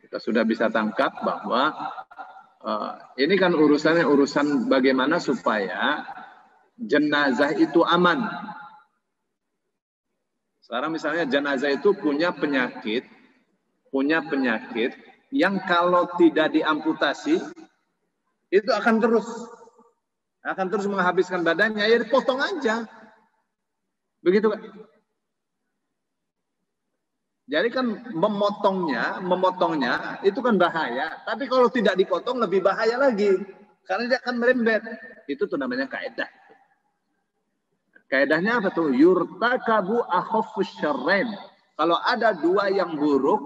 Kita sudah bisa tangkap bahwa ini kan urusan bagaimana supaya jenazah itu aman. Sekarang misalnya jenazah itu punya penyakit yang kalau tidak diamputasi itu akan terus menghabiskan badannya, ya dipotong aja. Begitu kan? Jadi kan memotongnya itu kan bahaya, tapi kalau tidak dipotong lebih bahaya lagi karena dia akan merembet. Itu tuh namanya kaedah. Kaedahnya apa tuh? Yurtakabu akhafus syarrain. Kalau ada dua yang buruk,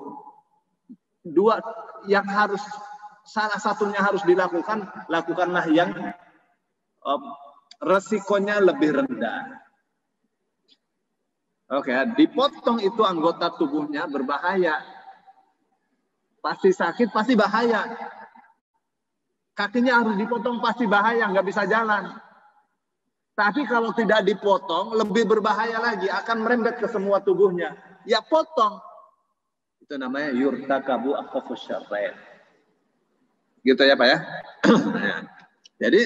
dua yang harus salah satunya harus dilakukan, lakukanlah yang resikonya lebih rendah. Oke, dipotong itu anggota tubuhnya berbahaya. Pasti sakit, pasti bahaya. Kakinya harus dipotong, pasti bahaya, nggak bisa jalan. Tapi kalau tidak dipotong, lebih berbahaya lagi, akan merembet ke semua tubuhnya. Ya potong. Itu namanya yurtakabu akhafus syarrain. Gitu ya Pak ya. Jadi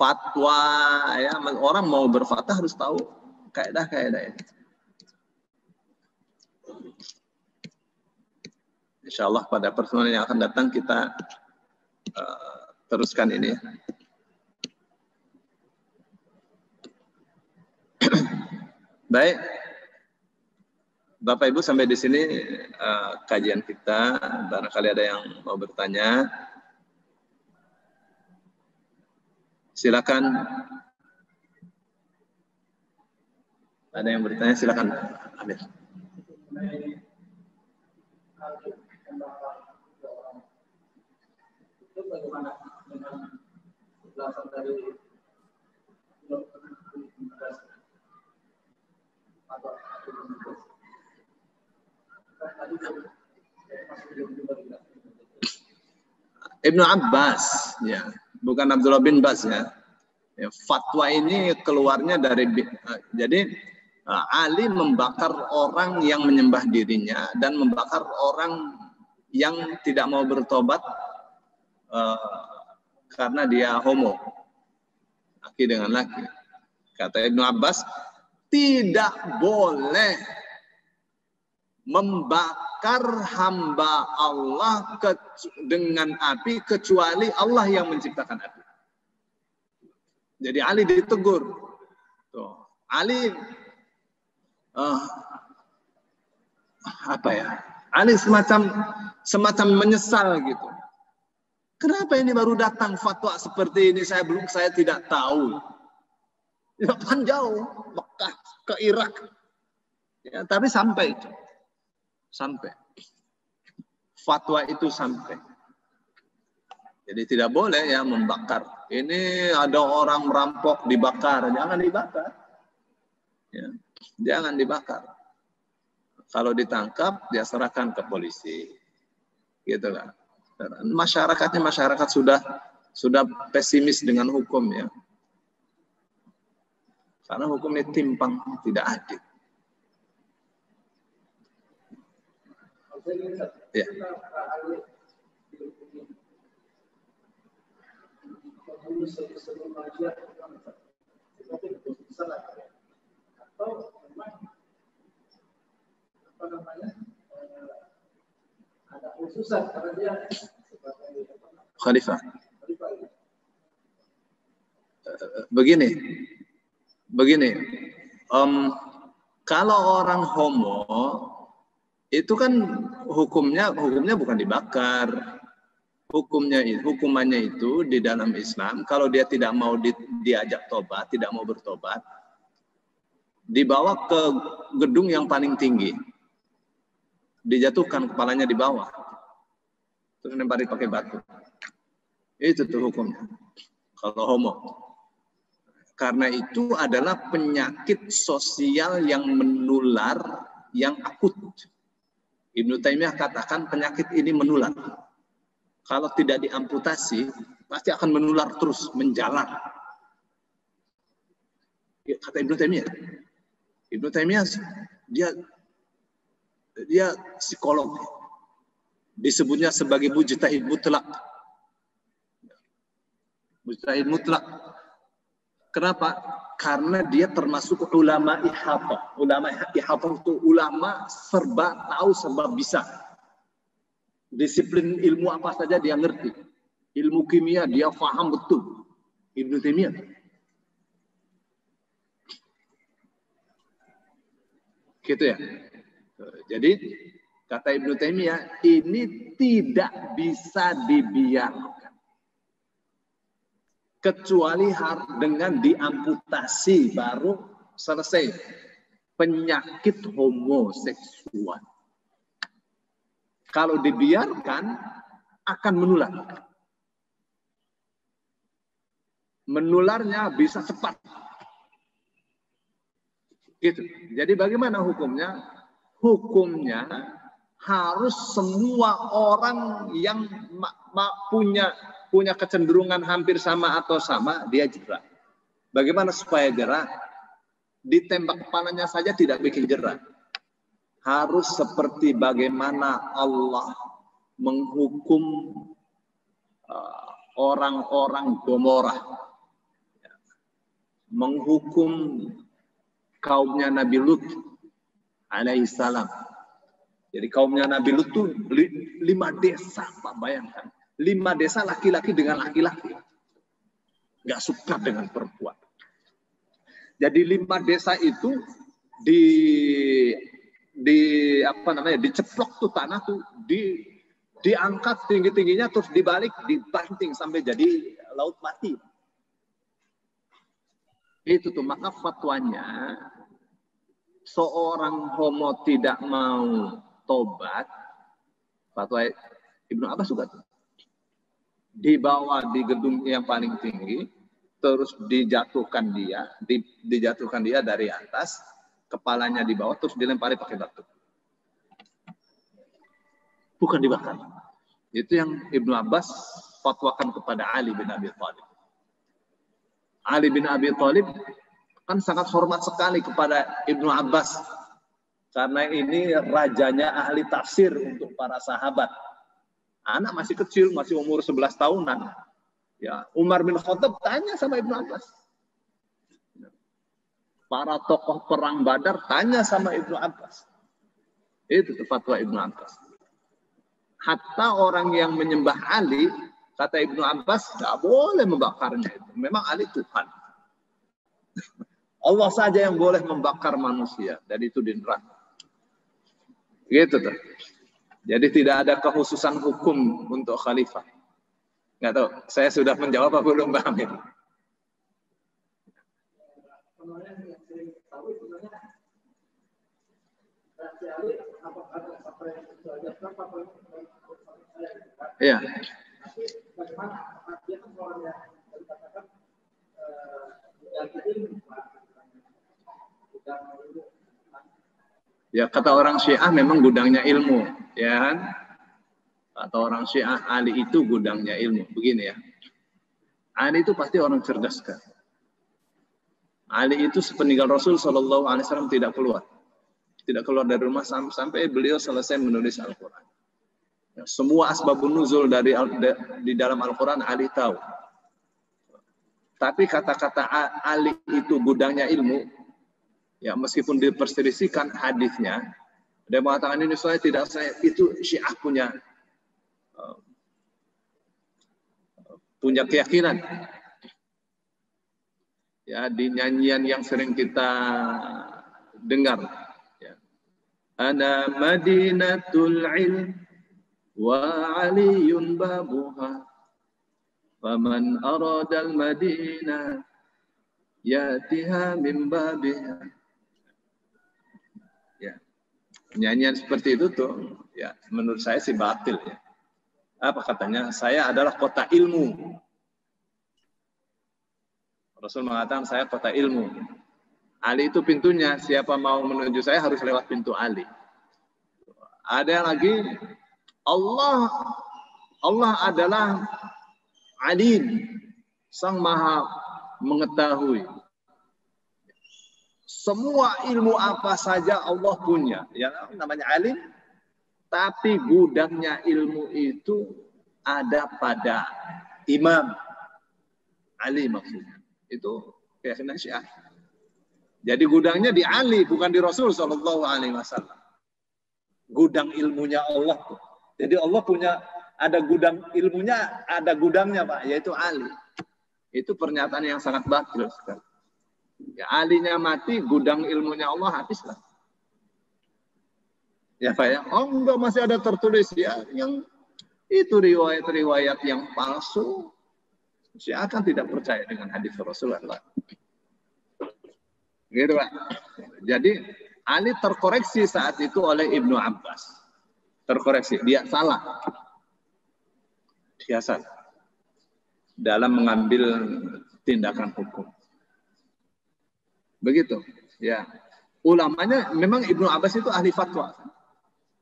fatwa ya, orang mau berfatwa harus tahu kaidah-kaidah ini. Insya Allah pada pertemuan yang akan datang kita teruskan ini. Baik, Bapak Ibu sampai di sini kajian kita. Barangkali ada yang mau bertanya, silakan. Ada yang bertanya, silakan. Amir. Itu bagaimana dengan penjelasan dari Ibnu Abbas, ya, bukan Abdullah bin Bas ya. Fatwa ini keluarnya dari, jadi Ali membakar orang yang menyembah dirinya dan membakar orang yang tidak mau bertobat karena dia homo, laki dengan laki. Kata Ibnu Abbas, tidak boleh membakar hamba Allah dengan api kecuali Allah yang menciptakan api. Jadi Ali ditegur. Tuh, Ali apa ya? Ali semacam menyesal gitu. Kenapa ini baru datang fatwa seperti ini? Saya tidak tahu. Ya, kan jauh, Mekah ke Irak. Ya, tapi sampai itu. Sampai. Fatwa itu sampai. Jadi tidak boleh ya membakar. Ini ada orang merampok dibakar, jangan dibakar. Ya, jangan dibakar. Kalau ditangkap, dia serahkan ke polisi. Gitu kan. Masyarakatnya masyarakat sudah pesimis dengan hukum ya. Karena hukumnya timpang, tidak adil. Ya. Khalifah. Begini, kalau orang homo itu kan hukumnya bukan dibakar. Hukumannya itu di dalam Islam, kalau dia tidak mau diajak tobat, tidak mau bertobat, dibawa ke gedung yang paling tinggi, dijatuhkan kepalanya di bawah, terus dilempari pakai batu. Itu tuh hukumnya kalau homo. Karena itu adalah penyakit sosial yang menular, yang akut. Ibnu Taimiyah katakan penyakit ini menular. Kalau tidak diamputasi, pasti akan menular terus, menjalar. Kata Ibnu Taimiyah. Ibnu Taimiyah dia psikolog. Disebutnya sebagai mujtahid mutlak. Mujtahid mutlak. Kenapa? Karena dia termasuk ulama ihatah. Ulama ihatah itu ulama serba tahu, serba bisa. Disiplin ilmu apa saja dia ngerti. Ilmu kimia dia paham betul. Ibnu Taimiyah. Gitu ya. Jadi kata Ibnu Taimiyah, ini tidak bisa dibiarkan. Kecuali dengan diamputasi baru selesai penyakit homoseksual. Kalau dibiarkan akan menular. Menularnya bisa cepat. Gitu. Jadi bagaimana hukumnya? Hukumnya harus semua orang yang punya kecenderungan hampir sama atau sama, dia jerah. Bagaimana supaya jerah? Ditembak kepalanya saja tidak bikin jerah. Harus seperti bagaimana Allah menghukum orang-orang Gomorrah, menghukum kaumnya Nabi Lut alaihissalam. Jadi kaumnya Nabi Lut itu 5 desa, Pak, bayangkan. 5 desa laki-laki dengan laki-laki. Nggak suka dengan perempuan. Jadi 5 desa itu diceplok tuh tanah tuh, diangkat tinggi-tingginya, terus dibalik, dibanting sampai jadi laut mati. Itu tuh, maka fatwanya seorang homo tidak mau tobat, fatwa Ibnu Abbas juga tuh, dibawa di gedung yang paling tinggi, terus dijatuhkan dia dari atas, kepalanya di bawah, terus dilempari pakai batu. Bukan dibakar. Itu yang Ibnu Abbas fatwakan kepada Ali bin Abi Thalib. Ali bin Abi Thalib kan sangat hormat sekali kepada Ibnu Abbas, karena ini rajanya ahli tafsir untuk para sahabat. Anak masih kecil, masih umur 11 tahunan. Ya, Umar bin Khattab tanya sama Ibnu Abbas. Para tokoh perang Badar tanya sama Ibnu Abbas. Itu fatwa Ibnu Abbas. Hatta orang yang menyembah Ali, kata Ibnu Abbas, tidak boleh membakarnya itu. Memang Ali Tuhan. Allah saja yang boleh membakar manusia, dan itu di neraka. Gitu tuh. Jadi tidak ada kekhususan hukum untuk khalifah. Nggak tahu, saya sudah menjawab apa belum, Bang Amir? Iya. Ya, kata orang Syiah memang gudangnya ilmu, ya kan? Kata orang Syiah, Ali itu gudangnya ilmu. Begini ya, Ali itu pasti orang cerdas kan? Ali itu sepeninggal Rasul Shallallahu Alaihi Wasallam tidak keluar dari rumah sampai beliau selesai menulis Al-Quran. Ya, semua asbabun nuzul di dalam Al-Quran Ali tahu. Tapi kata-kata Ali itu gudangnya ilmu, ya meskipun diperselisihkan hadisnya, dia mengatakan ini saya tidak, itu Syiah punya keyakinan. Ya, di nyanyian yang sering kita dengar, ya. Ana Madinatul Ilm wa Aliyun babuha, faman aradal Madinah yatiha min babiha. Ya, nyanyian seperti itu tuh, ya menurut saya sih batil ya. Apa katanya? Saya adalah kota ilmu. Rasul mengatakan saya kota ilmu. Ali itu pintunya. Siapa mau menuju saya harus lewat pintu Ali. Ada lagi, Allah adalah Alim, Sang Maha mengetahui. Semua ilmu apa saja Allah punya. Ya, namanya Alim. Tapi gudangnya ilmu itu ada pada Imam Ali maksudnya. Itu keyakinan Syiah. Jadi gudangnya di Ali, bukan di Rasul Shallallahu Alaihi Wasallam. Gudang ilmunya Allah. Jadi Allah punya, ada gudang ilmunya, ada gudangnya Pak, yaitu Ali. Itu pernyataan yang sangat batil sekali. Ya, Alinya mati, gudang ilmunya Allah habislah. Ya Pak ya, oh enggak, masih ada tertulis ya, yang itu riwayat-riwayat yang palsu. Syiah akan tidak percaya dengan hadis Rasulullah. Gitu Pak. Jadi Ali terkoreksi saat itu oleh Ibnu Abbas. Terkoreksi, dia salah. Dia salah dalam mengambil tindakan hukum. Begitu, ya. ulamanya memang Ibnu Abbas itu ahli fatwa.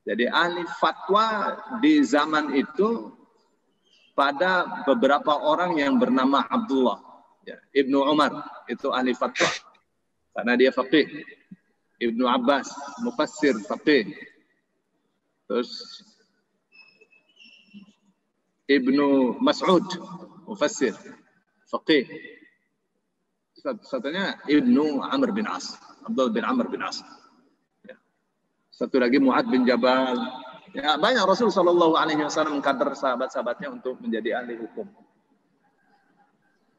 Jadi ahli fatwa di zaman itu pada beberapa orang yang bernama Abdullah. Ya, Ibnu Umar itu ahli fatwa karena dia faqih. Ibnu Abbas mufassir faqih. Terus Ibnu Mas'ud mufassir faqih. Satunya Ibnu Amr bin As, Abdullah bin Amr bin As. Ya. Satu lagi Mu'ad bin Jabal. Ya, banyak Rasul Shallallahu Alaihi Wasallam mengkader sahabat-sahabatnya untuk menjadi ahli hukum.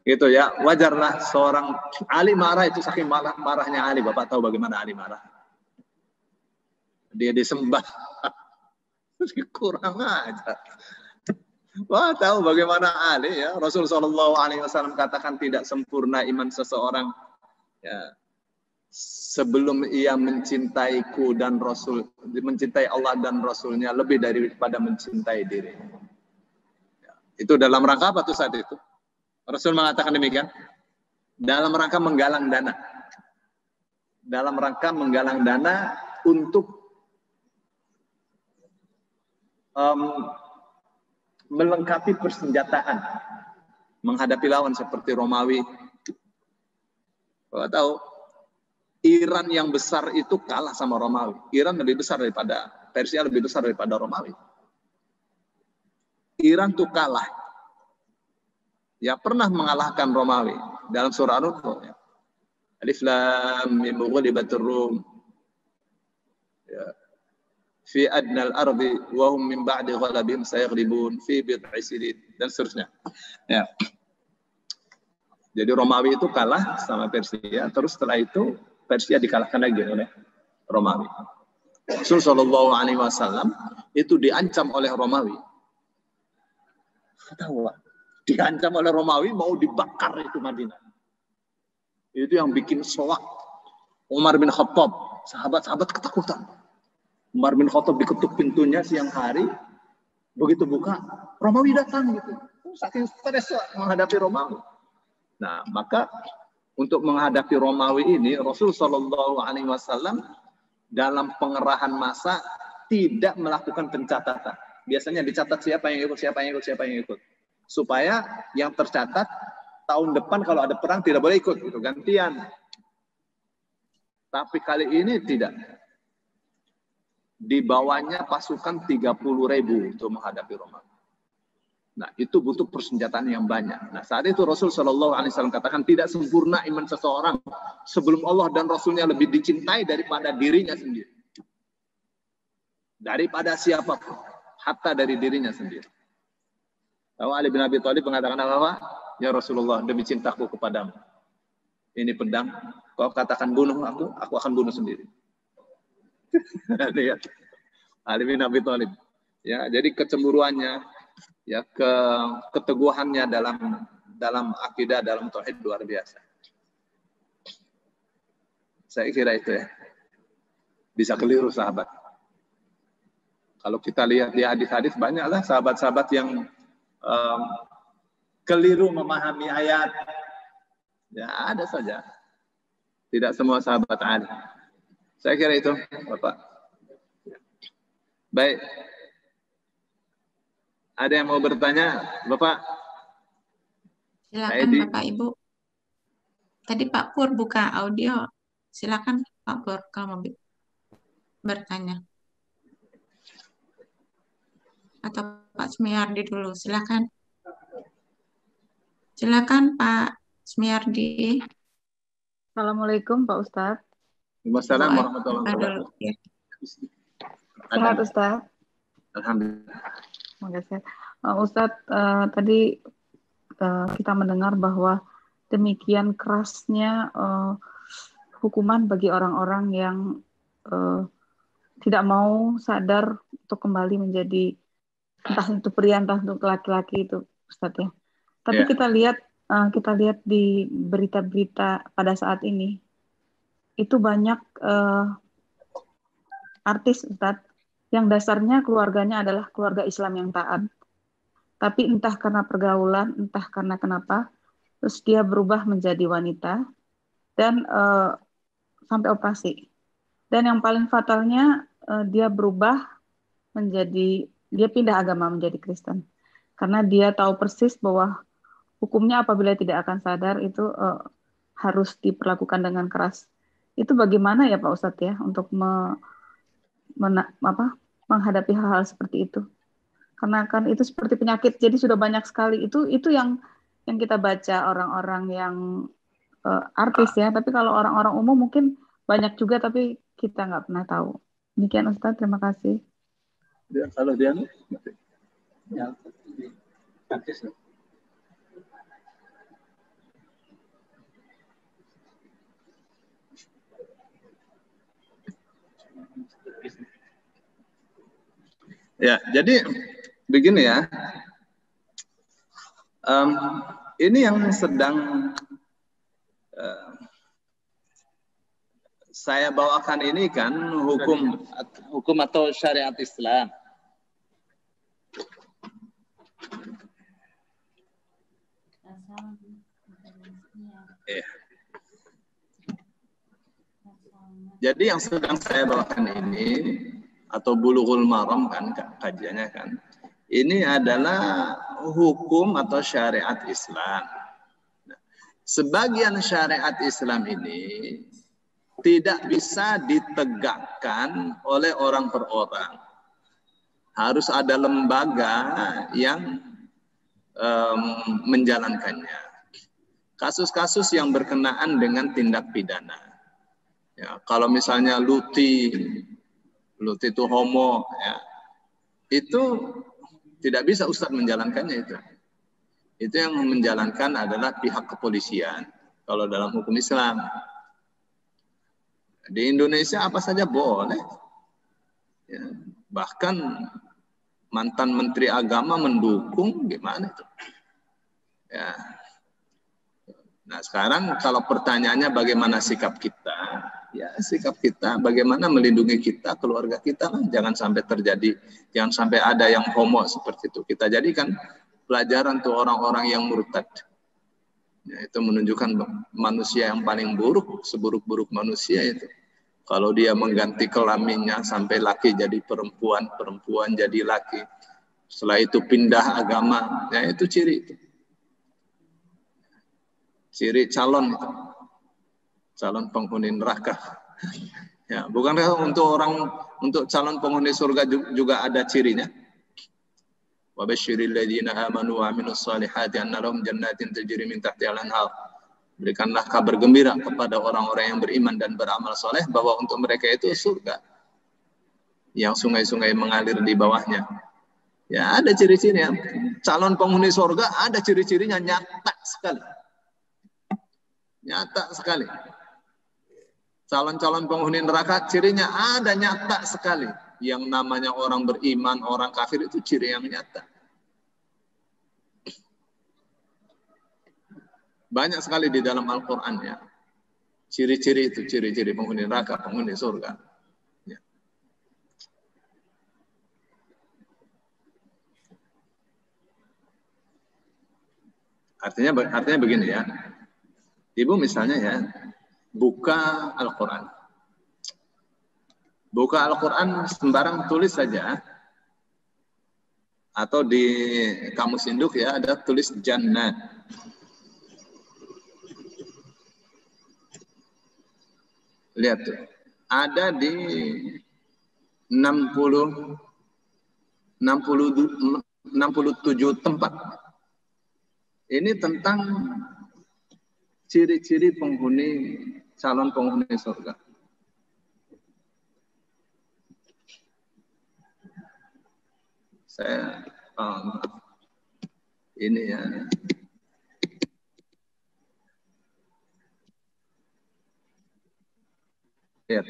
Gitu ya, wajarlah seorang Ali marah itu saking marahnya Ali. Bapak tahu bagaimana Ali marah? Dia disembah. Kurang aja. Wah, tahu bagaimana Ali ya. Rasul Shallallahu Alaihi Wasallam katakan tidak sempurna iman seseorang ya, sebelum ia mencintaiku dan Rasul, mencintai Allah dan Rasulnya lebih daripada mencintai diri. Ya, itu dalam rangka apa tuh saat itu? Rasul mengatakan demikian. Dalam rangka menggalang dana. Dalam rangka menggalang dana untuk melengkapi persenjataan menghadapi lawan seperti Romawi. Kalau tahu Iran yang besar itu kalah sama Romawi. Iran lebih besar daripada Persia, lebih besar daripada Romawi. Iran tuh kalah. Ya pernah mengalahkan Romawi dalam surah An-Nur. Ya. Alif Lam Mim ghulibatur Rum. Ya. Fi adnal ardi wa hum min ba'di ghalabihim sayaghlibun fi bid'i sinin dan seterusnya. Ya. Jadi Romawi itu kalah sama Persia, terus setelah itu Persia dikalahkan lagi oleh Romawi. Rasul Shallallahu Alaihi Wasallam itu diancam oleh Romawi. Tahu, diancam oleh Romawi mau dibakar itu Madinah. Itu yang bikin soak Umar bin Khattab, sahabat-sahabat ketakutan. Umar bin Khattab diketuk pintunya siang hari, begitu buka, Romawi datang gitu. Saking stres menghadapi Romawi. Nah, maka untuk menghadapi Romawi ini, Rasul Shallallahu Alaihi Wasallam dalam pengerahan massa tidak melakukan pencatatan. Biasanya dicatat siapa yang ikut, siapa yang ikut, siapa yang ikut, supaya yang tercatat tahun depan kalau ada perang tidak boleh ikut, gitu, gantian. Tapi kali ini tidak. Dibawanya pasukan 30.000 untuk menghadapi Romawi. Nah, itu butuh persenjataan yang banyak. Nah, saat itu Rasul Shallallahu Alaihi Wasallam katakan tidak sempurna iman seseorang sebelum Allah dan Rasulnya lebih dicintai daripada dirinya sendiri. Daripada siapapun, hatta dari dirinya sendiri. Tahu Ali bin Abi Thalib mengatakan apa? Ya Rasulullah, demi cintaku kepadamu. Ini pedang, kau katakan bunuh aku akan bunuh sendiri. Lihat Ali bin Abi Thalib. Ya, jadi kecemburuannya, ya keteguhannya dalam akidah, dalam tauhid luar biasa. Saya kira itu ya. Bisa keliru sahabat. Kalau kita lihat di hadis-hadis banyaklah sahabat-sahabat yang keliru memahami ayat. Ya, ada saja. Tidak semua sahabat ada. Saya kira itu, Bapak. Baik. Ada yang mau bertanya, Bapak? Silakan Bapak Ibu. Tadi Pak Pur buka audio. Silakan Pak Pur kalau mau bertanya. Atau Pak Smiardi dulu, silakan. Silakan Pak Smiardi. Assalamualaikum Pak Ustadz. Waalaikumsalam warahmatullahi wabarakatuh. Sehat Ustadz? Alhamdulillah. Makasih. Ustadz, tadi kita mendengar bahwa demikian kerasnya hukuman bagi orang-orang yang tidak mau sadar untuk kembali menjadi entah itu pria, entah untuk laki-laki itu, Ustadz ya. Tapi kita lihat di berita-berita pada saat ini, itu banyak artis, Ustadz, yang dasarnya keluarganya adalah keluarga Islam yang taat. Tapi entah karena pergaulan, entah karena kenapa, terus dia berubah menjadi wanita dan sampai operasi. Dan yang paling fatalnya dia berubah dia pindah agama menjadi Kristen. Karena dia tahu persis bahwa hukumnya apabila tidak akan sadar itu harus diperlakukan dengan keras. Itu bagaimana ya Pak Ustadz ya untuk menghadapi hal-hal seperti itu? Karena kan itu seperti penyakit, jadi sudah banyak sekali. Itu yang kita baca orang-orang yang artis ya. Tapi kalau orang-orang umum mungkin banyak juga, tapi kita nggak pernah tahu. Demikian Ustadz, terima kasih. Kalau dia ya, artis. Ya, jadi begini ya. Ini yang sedang saya bawakan ini kan hukum atau syariat Islam. Jadi yang sedang saya bawakan ini atau Bulughul Maram kan kajiannya kan, ini adalah hukum atau syariat Islam. Sebagian syariat Islam ini tidak bisa ditegakkan oleh orang per orang. Harus ada lembaga yang menjalankannya. Kasus-kasus yang berkenaan dengan tindak pidana. Ya, kalau misalnya Luti itu homo, ya, itu tidak bisa Ustadz menjalankannya itu. Itu yang menjalankan adalah pihak kepolisian. Kalau dalam hukum Islam. Di Indonesia apa saja boleh. Ya, bahkan mantan Menteri Agama mendukung, gimana itu? Ya. Nah sekarang kalau pertanyaannya bagaimana sikap kita? Ya sikap kita bagaimana melindungi kita, keluarga kita lah. Jangan sampai terjadi, jangan sampai ada yang homo seperti itu. Kita jadikan pelajaran untuk orang-orang yang murtad. Ya, itu menunjukkan manusia yang paling buruk, seburuk-buruk manusia itu. Kalau dia mengganti kelaminnya sampai laki jadi perempuan, perempuan jadi laki. Setelah itu pindah agama, ya itu ciri itu. Ciri calon itu. Calon penghuni neraka. Ya, bukankah untuk calon penghuni surga juga ada cirinya? Wa basyiril ladzina amanu wa 'amilus solihati anna lahum jannatin tajri min tahtiha al-anhar. Berikanlah kabar gembira kepada orang-orang yang beriman dan beramal soleh bahwa untuk mereka itu surga yang sungai-sungai mengalir di bawahnya. Ya ada ciri-cirinya. Calon penghuni surga ada ciri-cirinya nyata sekali. Nyata sekali. Calon-calon penghuni neraka cirinya ada nyata sekali. Yang namanya orang beriman, orang kafir itu ciri yang nyata. Banyak sekali di dalam Al-Quran ya. Ciri-ciri itu, ciri-ciri penghuni neraka, penghuni surga. Ya. Artinya begini ya. Ibu misalnya ya, buka Al-Quran. Buka Al-Quran sembarang tulis saja. Atau di kamus induk ya, ada tulis jannah. Lihat tuh. Ada di 67 tempat. Ini tentang ciri-ciri calon penghuni surga. Saya ini ya. Lihat.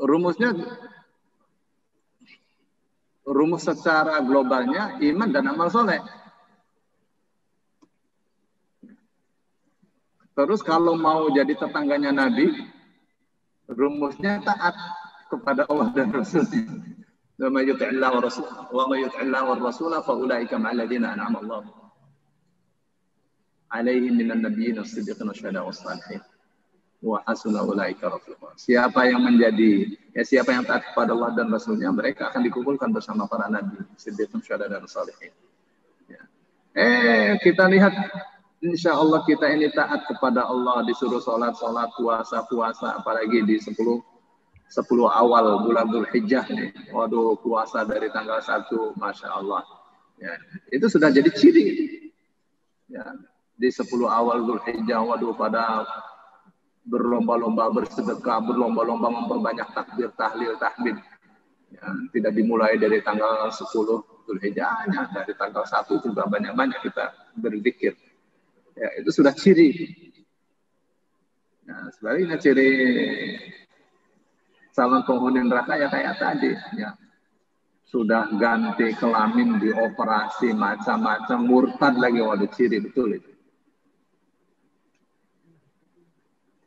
Rumus secara globalnya iman dan amal soleh. Terus kalau mau jadi tetangganya Nabi, rumusnya taat kepada Allah dan Rasulnya. Wa may yuti'illah wa rasulah fa ulaika ma'al ladzina an'ama Allah. alaihim minan nabiyyin was-siddiqin wasyuhada'i was-shalihin wa hasuna ulaika rafiqa. Siapa yang taat kepada Allah dan Rasulnya, mereka akan dikumpulkan bersama para nabi, siddiqin, syuhada dan salihin. Ya. Kita lihat, insya Allah kita ini taat kepada Allah, disuruh sholat, puasa, apalagi di 10 awal bulan Dzulhijjah nih. Waduh, puasa dari tanggal 1, Masya Allah. Ya, itu sudah jadi ciri. Ya, di 10 awal Dzulhijjah, waduh, pada berlomba-lomba bersedekah, berlomba-lomba memperbanyak takbir, tahlil, tahmid. Ya, tidak dimulai dari tanggal 10 Dzulhijjah, dari tanggal 1 juga banyak-banyak kita berzikir. Ya, itu sudah ciri. Nah, sebaliknya ciri calon penghuni neraka ya kayak tadi. Ya. Sudah ganti kelamin, dioperasi, macam-macam, murtad lagi, waduh, ciri betul itu.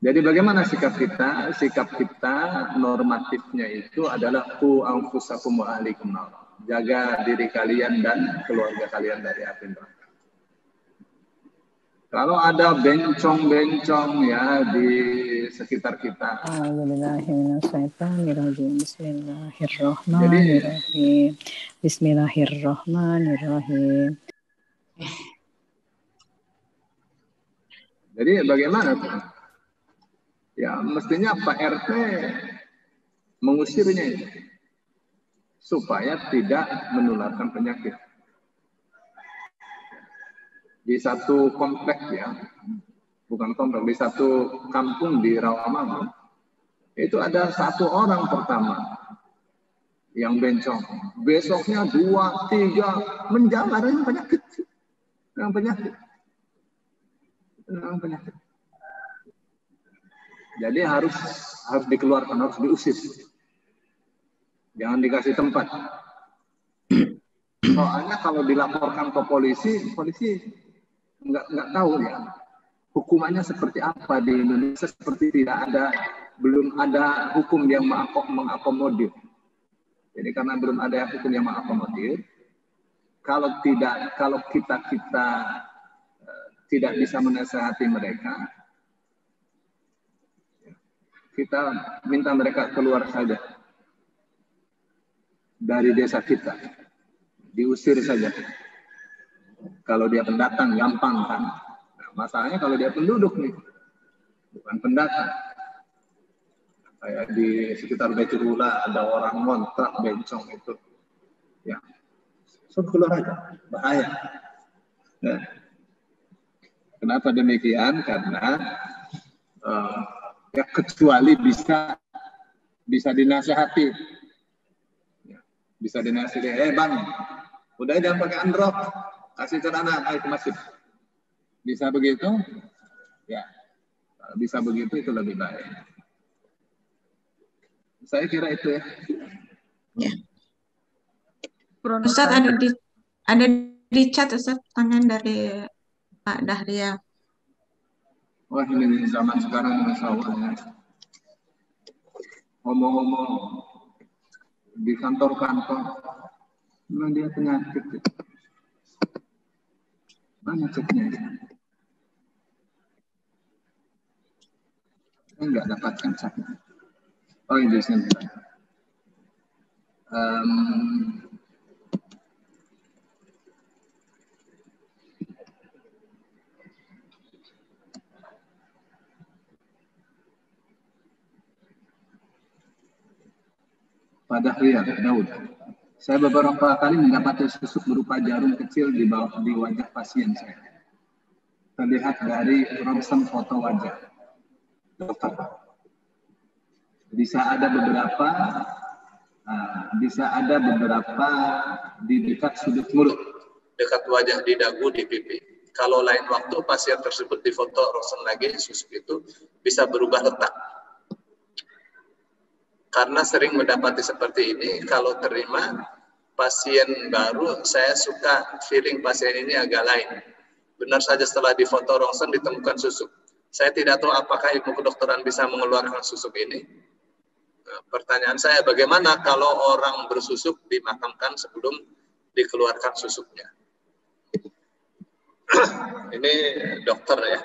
Jadi bagaimana sikap kita? Sikap kita normatifnya itu adalah qu anfusakum wa ahlikum nar. Jaga diri kalian dan keluarga kalian dari api neraka. Kalau ada bencong-bencong ya di sekitar kita. Bismillahirrahmanirrahim. Bismillahirrahmanirrahim. Jadi bagaimana tuh? Ya mestinya Pak RT mengusirnya itu supaya tidak menularkan penyakit. Di satu komplek ya, bukan komplek, di satu kampung di Rawamangun, itu ada 1 orang pertama yang bencong. Besoknya 2, 3 menjalar dengan penyakit. Jadi harus dikeluarkan, harus diusir. Jangan dikasih tempat. Soalnya kalau dilaporkan ke polisi nggak tahu ya hukumannya seperti apa di Indonesia, seperti belum ada hukum yang mengakomodir. Jadi karena belum ada hukum yang mengakomodir, kalau kita tidak bisa menasihati mereka, kita minta mereka keluar saja dari desa kita, diusir saja. Kalau dia pendatang gampang kan. Nah, masalahnya kalau dia penduduk nih, bukan pendatang. Kayak di sekitar Baitul Ula ada orang ngontrak bencong itu, ya, keluar aja, bahaya. Nah, kenapa demikian? Karena ya kecuali bisa dinasihati, ya, bisa dinasihati. Bang, udah jangan pakai androk, kasih celana, ayo ke masjid. Bisa begitu? Ya, bisa begitu itu lebih baik. Saya kira itu ya. Ya. Ustaz ada di chat Ustaz pertanyaan dari Pak Dahlia. Wah ini zaman sekarang Masya Allah ya. Ngomong-ngomong di kantor-kantor, memang dia penyakit. Mana ceknya? Saya nggak dapatkan ceknya. Oh ini di sini. Pada Daud. Saya beberapa kali mendapati susuk berupa jarum kecil di wajah pasien saya. Terlihat dari ronsen foto wajah dokter. Bisa ada beberapa di dekat sudut mulut, dekat wajah, di dagu, di pipi. Kalau lain waktu pasien tersebut difoto ronsen lagi, susuk itu bisa berubah letak. Karena sering mendapati seperti ini, kalau terima pasien baru, saya suka feeling pasien ini agak lain. Benar saja setelah difoto ronsen ditemukan susuk. Saya tidak tahu apakah ilmu kedokteran bisa mengeluarkan susuk ini. Pertanyaan saya, bagaimana kalau orang bersusuk dimakamkan sebelum dikeluarkan susuknya? Ini dokter ya.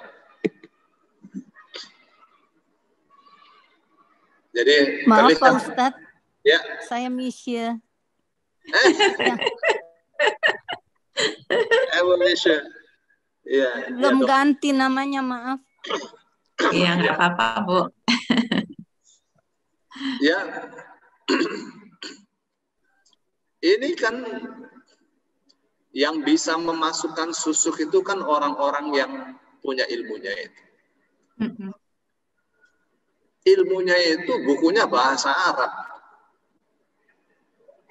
Jadi maaf terlihat, Pak Ustadz, ya. saya Misha. Misha. Ya, Belum ya, ganti namanya, maaf. Iya, nggak apa-apa, Bu. Ya, ini kan yang bisa memasukkan susuk itu kan orang-orang yang punya ilmunya itu. Ilmunya itu bukunya bahasa Arab.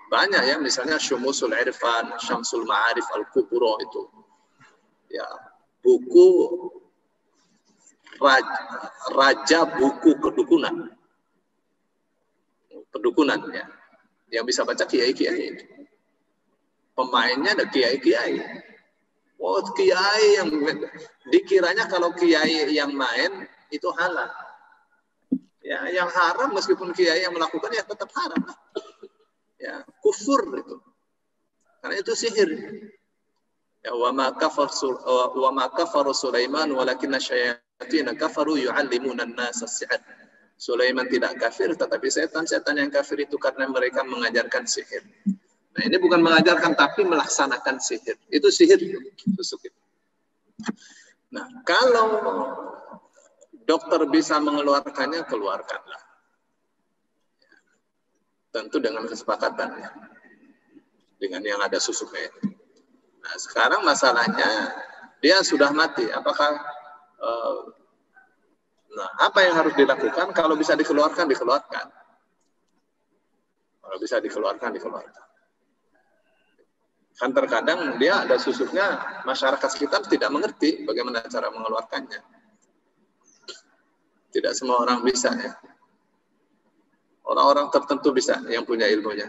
Banyak ya, misalnya Syumusul Irfan, Syamsul Ma'arif Al-Kubra itu. Ya, buku raja buku kedukunan. Pedukunan ya. Yang bisa baca kiai-kiai itu. Pemainnya ada kiai-kiai. Oh, kiai yang dikiranya kalau kiai yang main itu halal. Ya, yang haram meskipun kiai yang melakukan ya tetap haram. Ya, kufur itu. Karena itu sihir. Ya, wa ma kafara Sulaiman walakinna syayatin kafaru yu'allimuna an-nasa as-sihr. Sulaiman tidak kafir, tetapi setan-setan yang kafir itu karena mereka mengajarkan sihir. Nah, ini bukan mengajarkan tapi melaksanakan sihir. Itu sihir susuk itu. Nah, kalau dokter bisa mengeluarkannya, keluarkanlah. Tentu dengan kesepakatan ya. Dengan yang ada susuknya itu. Nah, sekarang masalahnya dia sudah mati. Apakah apa yang harus dilakukan? Kalau bisa dikeluarkan, dikeluarkan. Kalau bisa dikeluarkan, dikeluarkan. Kan terkadang dia ada susuknya, masyarakat sekitar tidak mengerti bagaimana cara mengeluarkannya. Tidak semua orang bisa ya. Orang-orang tertentu bisa yang punya ilmunya.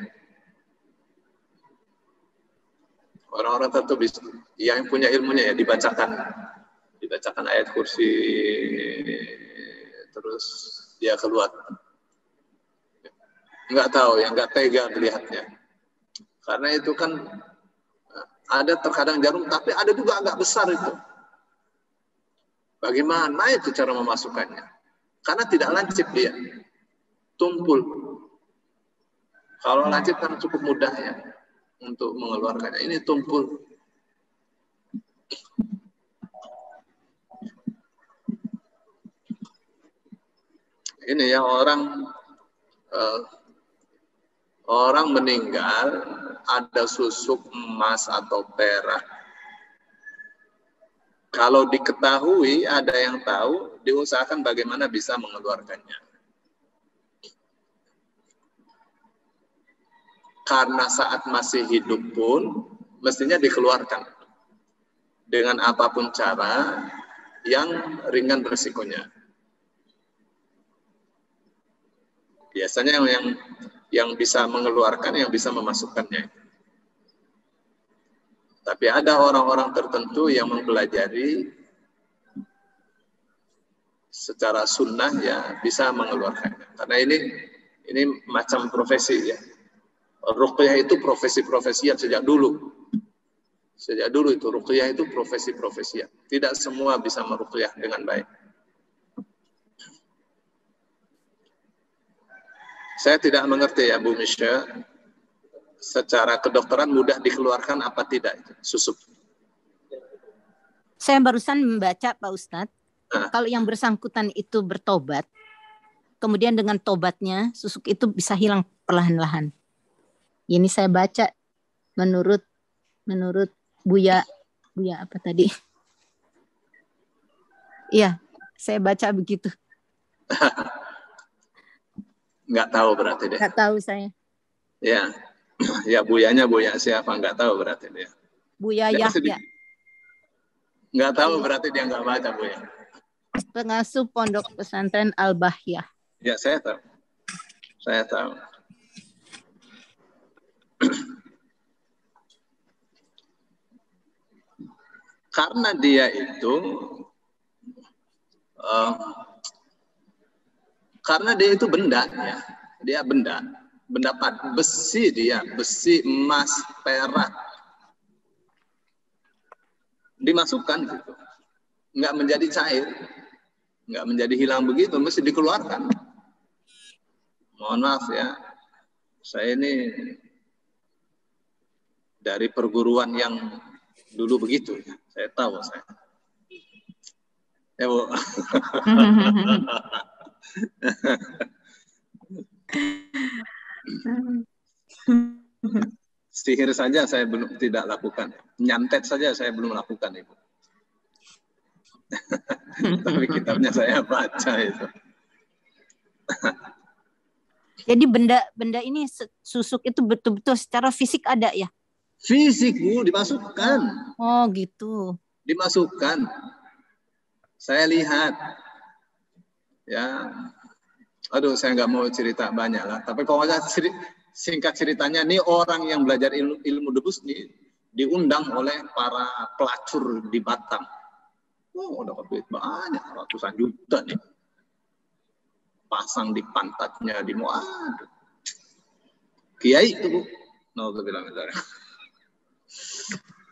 Orang-orang tertentu bisa yang punya ilmunya ya dibacakan ayat kursi terus dia keluar. Enggak tahu, yang enggak tega melihatnya. Karena itu kan ada terkadang jarum, tapi ada juga agak besar itu. Bagaimana itu cara memasukkannya? Karena tidak lancip dia. Tumpul. Kalau lancip kan cukup mudah ya untuk mengeluarkannya. Ini tumpul. Ini ya orang meninggal ada susuk emas atau perak. Kalau diketahui, ada yang tahu, diusahakan bagaimana bisa mengeluarkannya. Karena saat masih hidup pun, mestinya dikeluarkan. Dengan apapun cara yang ringan resikonya. Biasanya yang bisa mengeluarkan, yang bisa memasukkannya. Tapi ada orang-orang tertentu yang mempelajari secara sunnah ya bisa mengeluarkannya. Karena ini macam profesi ya. Ruqyah itu profesi-profesian sejak dulu. Sejak dulu itu ruqyah itu profesi-profesian. Tidak semua bisa meruqyah dengan baik. Saya tidak mengerti ya Bu Misha, secara kedokteran mudah dikeluarkan apa tidak susuk? Saya barusan membaca Pak Ustadz, kalau yang bersangkutan itu bertobat, kemudian dengan tobatnya susuk itu bisa hilang perlahan-lahan. Ini saya baca menurut Buya apa tadi? Iya, saya baca begitu. Nggak tahu berarti deh. Nggak tahu saya. Ya, ya Buyanya Buya siapa nggak tahu berarti dia. Buya Yahya. Nggak tahu berarti dia nggak baca Buya. Pengasuh Pondok Pesantren Al-Bahyah. Ya saya tahu. Saya tahu. Karena dia itu karena dia itu benda ya. Dia benda besi dia, besi, emas, perak. dimasukkan gitu. Nggak menjadi cair, nggak menjadi hilang begitu, mesti dikeluarkan. Mohon maaf ya, saya ini dari perguruan yang dulu begitu, ya. Saya tahu saya. Ya Bu. Sihir saja saya belum tidak lakukan, nyantet saja saya belum lakukan Ibu. Tapi kitabnya saya baca itu. Jadi benda ini susuk itu betul-betul secara fisik ada ya? Fisik Bu, dimasukkan. Oh gitu. Dimasukkan. Saya lihat. Ya. Aduh, saya nggak mau cerita banyak lah. Tapi kalau singkat ceritanya, ini orang yang belajar ilmu debus nih diundang oleh para pelacur di Batam. Oh, dapat duit banyak, ratusan juta nih. Pasang di pantatnya, di muad. Kiai itu Bu. Nauzubillah min dzalik.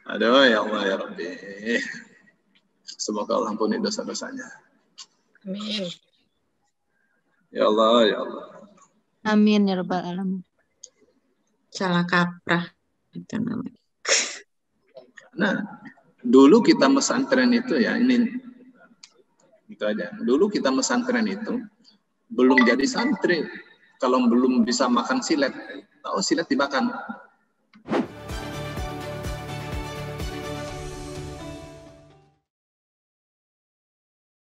Aduh ya Allah ya Rabbi. Semoga Allah ampuni dosa-dosanya. Amin. Ya Allah ya Allah. Amin ya rabbal alamin. Salah kaprah itu namanya. Nah, dulu kita mesantren itu ya ini gitu aja. Dulu kita mesantren itu belum jadi santri kalau belum bisa makan silet. Tahu silet dimakan?